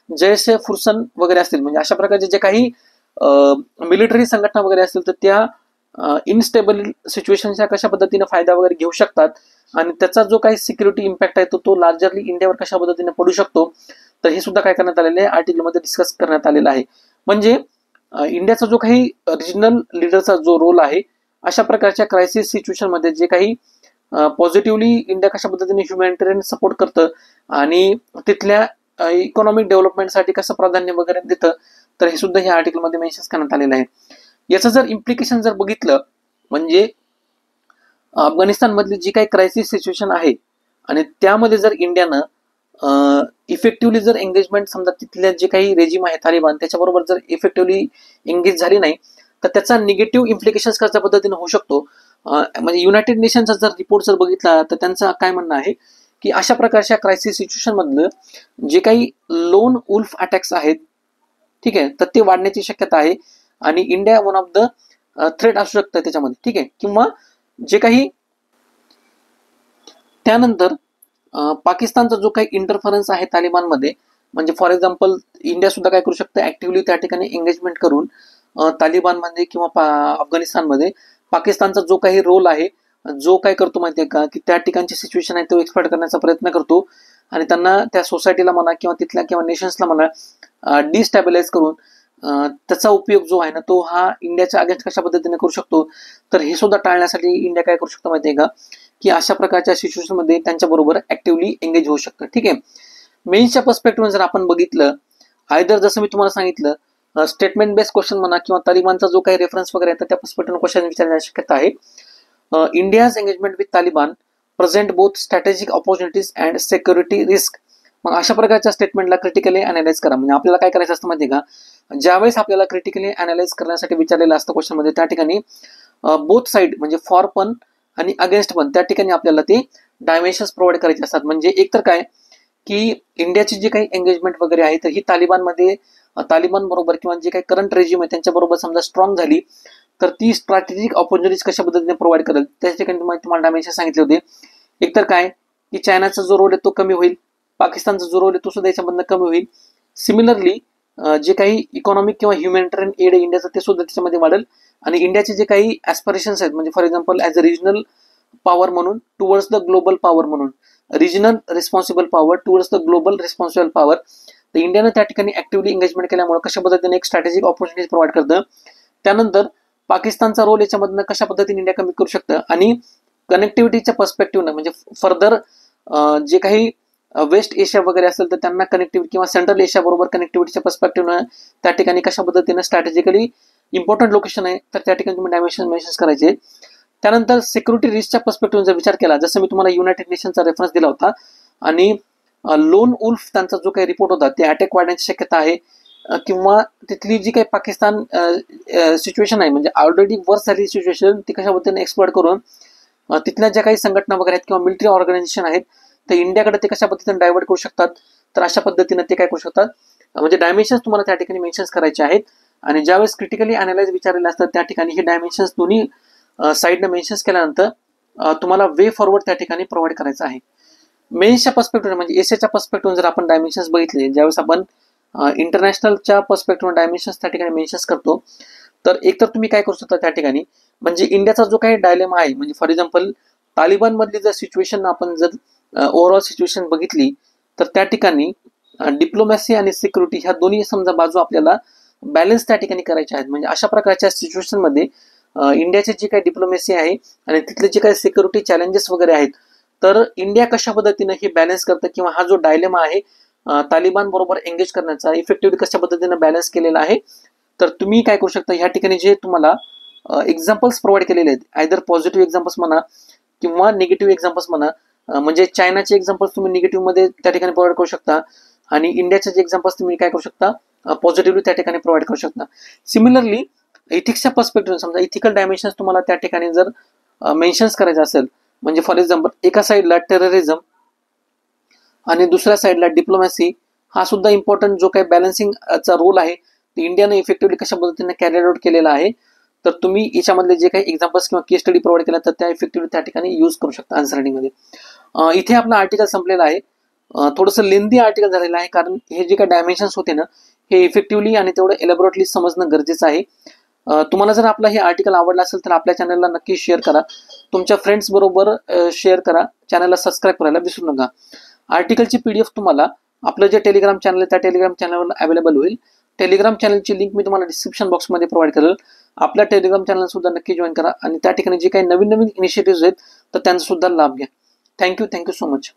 जैश ए फुरसन वगैरे असतील, म्हणजे अशा प्रकारचे जे काही मिलिटरी संघटना वगैरे असतील, तर त्या इनस्टेबल सिच्युएशनचा कशा पद्धतीने फायदा वगैरे घेऊ शकतात आणि त्याचा जो काही सिक्युरिटी इम्पॅक्ट आहे तो लार्जरली इंडियावर कशा पद्धतीने पडू शकतो, तर हे सुद्धा काय करण्यात आलेलं आहे, आर्टिकलमध्ये डिस्कस करण्यात आलेलं आहे. म्हणजे इंडियाचा जो काही रिजनल लिडरचा जो रोल आहे, अशा प्रकारच्या क्रायसिस सिच्युएशन मध्ये जे काही पॉझिटिव्हली इंडिया कशा पद्धतीने ह्युमॅनिटेरियन सपोर्ट करतं आणि तिथल्या इकॉनॉमिक डेव्हलपमेंटसाठी कसं प्राधान्य वगैरे देतं, तर हे सुद्धा ह्या आर्टिकलमध्ये मेन्शन करण्यात आलेलं आहे. याचं जर इम्प्लिकेशन जर बघितलं, म्हणजे अफगाणिस्तानमधली जी काही क्रायसिस सिच्युएशन आहे आणि त्यामध्ये जर इंडियानं इफेक्टिव्हली जर एंगेजमेंट, समजा तिथल्या जे काही रेजिम आहे तालिबान त्याच्याबरोबर जर इफेक्टिव्हली एंगेज झाली नाही, तर त्याचा निगेटिव्ह इम्प्लिकेशन्स कशा पद्धतीने होऊ शकतो. म्हणजे युनायटेड नेशनचा जर रिपोर्ट जर बघितला, तर त्यांचं काय म्हणणं आहे, की अशा प्रकारच्या क्रायसिस सिच्युएशन मधलं जे काही लोन वुल्फ अटॅक्स आहेत, ठीक आहे, तर ते वाढण्याची शक्यता आहे आणि India one of the threat असू शकतं त्याच्यामध्ये, ठीक आहे. किंवा जे काही त्यानंतर पाकिस्तानचा जो काही इंटरफरन्स आहे तालिबानमध्ये, म्हणजे फॉर एक्झाम्पल इंडिया सुद्धा काय करू शकतं, ऍक्टिव्हली त्या ठिकाणी एंगेजमेंट करून तालिबानमध्ये किंवा अफगाणिस्तानमध्ये पाकिस्तानचा जो काही रोल आहे, जो काय करतो माहितीये का, की त्या ठिकाणची सिच्युएशन आहे तो एक्सप्लॉइट करण्याचा प्रयत्न करतो आणि त्यांना त्या सोसायटीला म्हणा किंवा तिथल्या किंवा नेशन्सला म्हणा डिस्टॅबिलाइज करून त्याचा उपयोग जो आहे ना तो हा इंडियाच्या अगेन्स्ट कशा पद्धतीने करू शकतो, तर हे सुद्धा टाळण्यासाठी इंडिया काय करू शकतो माहिती आहे का, की अशा प्रकारच्या सिच्युएशन मध्ये त्यांच्याबरोबर ऍक्टिव्हली एंगेज होऊ शकतं. ठीक आहे. मेन्सच्या पर्स्पेक्टिव्ह जर आपण बघितलं, आयदर जसं मी तुम्हाला सांगितलं स्टेटमेंट बेस्ड क्वेश्चन म्हणा किंवा तालिबानचा जो काही रेफरन्स वगैरे आहे तर त्या पर्स्पेक्टिव्ह क्वेश्चन विचारण्याची शक्यता आहे. India's engagement with Taliban present both strategic opportunities and security risk. मग अशा प्रकारच्या स्टेटमेंटला क्रिटिकली अनालाइज करा. म्हणजे आपल्याला काय करायचं असतं माहिती आहे का, ज्यावेळेस आपल्याला क्रिटिकली अनालाइज करण्यासाठी विचारलेलं असतं क्वेश्चन मध्ये, त्या ठिकाणी बोथ साईड म्हणजे फॉर पण आणि अगेन्स्ट पण त्या ठिकाणी आपल्याला ते डायमेन्शन्स प्रोव्हाइड करायचे असतात. म्हणजे एक तर काय की इंडियाची जी काही एंगेजमेंट वगैरे आहे तर ही तालिबान बरोबर किंवा जे काही करंट रेजिम आहे त्यांच्याबरोबर समजा स्ट्रॉंग झाली तर ती स्ट्रॅटेजिक ऑपॉर्च्युनिटीज कशा पद्धतीने प्रोव्हाइड करेल त्या ठिकाणी तुम्हाला डायमेन्शन सांगितले होते. एक तर काय की चायनाचा जो रोल आहे तो कमी होईल, पाकिस्तानचा जो रोल आहे तो सुद्धा याच्यामधनं कमी होईल. सिमिलरली जे काही इकॉनॉमिक किंवा ह्युमॅनिटेरियन एड आहे इंडियाचं ते सुद्धा त्याच्यामध्ये वाढेल. आणि इंडियाचे जे काही ॲस्पिरेशन्स आहेत म्हणजे for example as a regional power म्हणून टुवर्ड्स द ग्लोबल पॉवर म्हणून, regional responsible power towards the global responsible power, तर इंडियानं त्या ठिकाणी ऍक्टिव्हली एंगेजमेंट केल्यामुळे कशा पद्धतीने एक स्ट्रॅटेजिक ऑपॉर्च्युनिटीज प्रोव्हाइड करतं. त्यानंतर पाकिस्तानचा रोल याच्यामधनं कशा पद्धतीने इंडिया कमी करू शकतं आणि कनेक्टिव्हिटीच्या पर्स्पेक्टिव्हनं म्हणजे फर्दर जे काही वेस्ट एशिया वगैरे असेल तर त्यांना कनेक्टिव्हिटी किंवा सेंट्रल एशिया बरोबर कनेक्टिव्हिटीच्या पर्स्पेक्टिव्हनं त्या ठिकाणी कशा पद्धतीने स्ट्रॅटेजिकली इम्पॉर्टंट लोकेशन आहे तर त्या ठिकाणी तुम्ही डायमेन्शन मेन्शन करायचे. त्यानंतर सिक्युरिटी रिस्कच्या पर्स्पेक्टिव्ह जर विचार केला, जसं मी तुम्हाला युनायटेड नेशनचा रेफरन्स दिला होता आणि लोन उल्फ त्यांचा जो काही रिपोर्ट होता ते अटॅक वाढण्याची शक्यता आहे किंवा तिथली जी काही पाकिस्तान सिच्युएशन आहे म्हणजे ऑलरेडी वर्स झालेली सिच्युएशन ती कशा पद्धतीने एक्सप्लोर करून तिथल्या ज्या काही संघटना वगैरे आहेत किंवा मिलिटरी ऑर्गनायझेशन आहेत तर इंडियाकडे ते कशा पद्धतीने डायव्हर्ट करू शकतात, तर अशा पद्धतीने ते काय करू शकतात म्हणजे डायमेन्शन्स तुम्हाला त्या ठिकाणी मेन्शन्स करायचे आहेत. आणि ज्यावेळेस क्रिटिकली अनालाइज विचारलेले असतात त्या ठिकाणी हे डायमेन्शन्स दोन्ही साईडनं मेन्शन्स केल्यानंतर तुम्हाला वे फॉरवर्ड त्या ठिकाणी प्रोव्हाइड करायचं आहे. मेन्सच्या पर्स्पेक्टिव्ह म्हणजे एशियाच्या पर्स्पेक्टिव्ह जर आपण डायमेन्शन्स बघितले, ज्यावेळेस आपण इंटरनॅशनलच्या पर्स्पेक्टिव्ह डायमेन्शन्स त्या ठिकाणी मेन्शन्स करतो तर एक तर तुम्ही काय करू शकता त्या ठिकाणी म्हणजे इंडियाचा जो काही डायलेमा आहे म्हणजे फॉर एक्झाम्पल तालिबान मधली जर सिच्युएशन आपण जर ओव्हरऑल सिच्युएशन बघितली तर त्या ठिकाणी डिप्लोमॅसी आणि सिक्युरिटी ह्या दोन्ही समजा बाजू आपल्याला बॅलन्स त्या ठिकाणी करायच्या आहेत. म्हणजे अशा प्रकारच्या सिच्युएशन मध्ये इंडियाची जी काही डिप्लोमॅसी आहे आणि तिथले जे काही सिक्युरिटी चॅलेंजेस वगैरे आहेत तर इंडिया कशा पद्धतीने हे बॅलन्स करतं किंवा हा जो डायलेमा आहे तालिबान बरोबर एंगेज करण्याचा इफेक्टिव्हली कशा पद्धतीने बॅलन्स केलेला आहे, तर तुम्ही काय करू शकता ह्या ठिकाणी जे तुम्हाला एक्झाम्पल्स प्रोव्हाइड केलेले आहेत आयदर पॉझिटिव्ह एक्झाम्पल्स म्हणा किंवा निगेटिव्ह एक्झाम्पल्स म्हणा, म्हणजे चायनाचे एक्झाम्पल्स तुम्ही निगेटिव्ह मध्ये त्या ठिकाणी प्रोव्हाइड करू शकता आणि इंडियाचे जे एक्झाम्पल्स तुम्ही काय करू शकता पॉझिटिव्हली त्या ठिकाणी प्रोव्हाइड करू शकता. सिमिलरली इथिक्सच्या पर्स्पेक्टिव्ह समजा इथिकल डायमेन्शन्स तुम्हाला त्या ठिकाणी जर मेन्शन्स करायचं असेल म्हणजे फॉर एक्झाम्पल एका साईडला टेररिझम आणि दुसऱ्या साईडला डिप्लोमॅसी हा सुद्धा इम्पॉर्टंट जो काही बॅलन्सिंगचा रोल आहे इंडियाने इफेक्टिव्हली कशा पद्धतीने कॅरी आउट केलेला आहे, तर तुम्ही याच्यामधले जे काही एक्झाम्पल्स किंवा केस स्टडी प्रोव्हाइड केला तर त्या इफेक्टिव्हली त्या ठिकाणी यूज करू शकता आन्सर रायटिंगमध्ये. इथे आपला आर्टिकल संपलेला आहे. थोडंसं लेंदी आर्टिकल झालेलं आहे कारण हे जे काही डायमेन्शन्स होते ना हे इफेक्टिव्हली आणि तेवढं एलॅबोरेटली समजणं गरजेचं आहे. तुम्हाला जर आपलं हे आर्टिकल आवडलं असेल तर आपल्या चॅनलला नक्की शेअर करा, तुमच्या फ्रेंड्स बरोबर शेअर करा, चॅनलला सबस्क्राईब करायला विसरू नका. आर्टिकलची PDF तुम्हाला आपलं जे टेलिग्राम चॅनल आहे त्या टेलिग्राम चॅनलवर अवेलेबल होईल. टेलिग्राम चॅनलची लिंक मी तुम्हाला डिस्क्रिप्शन बॉक्समध्ये प्रोव्हाइड करेल. आपल्या टेलिग्राम चॅनल सुद्धा नक्की जॉईन करा आणि त्या ठिकाणी जे काही नवीन इनिशिएटिव्ह आहेत तर त्यांचा सुद्धा लाभ घ्या. Thank you so much.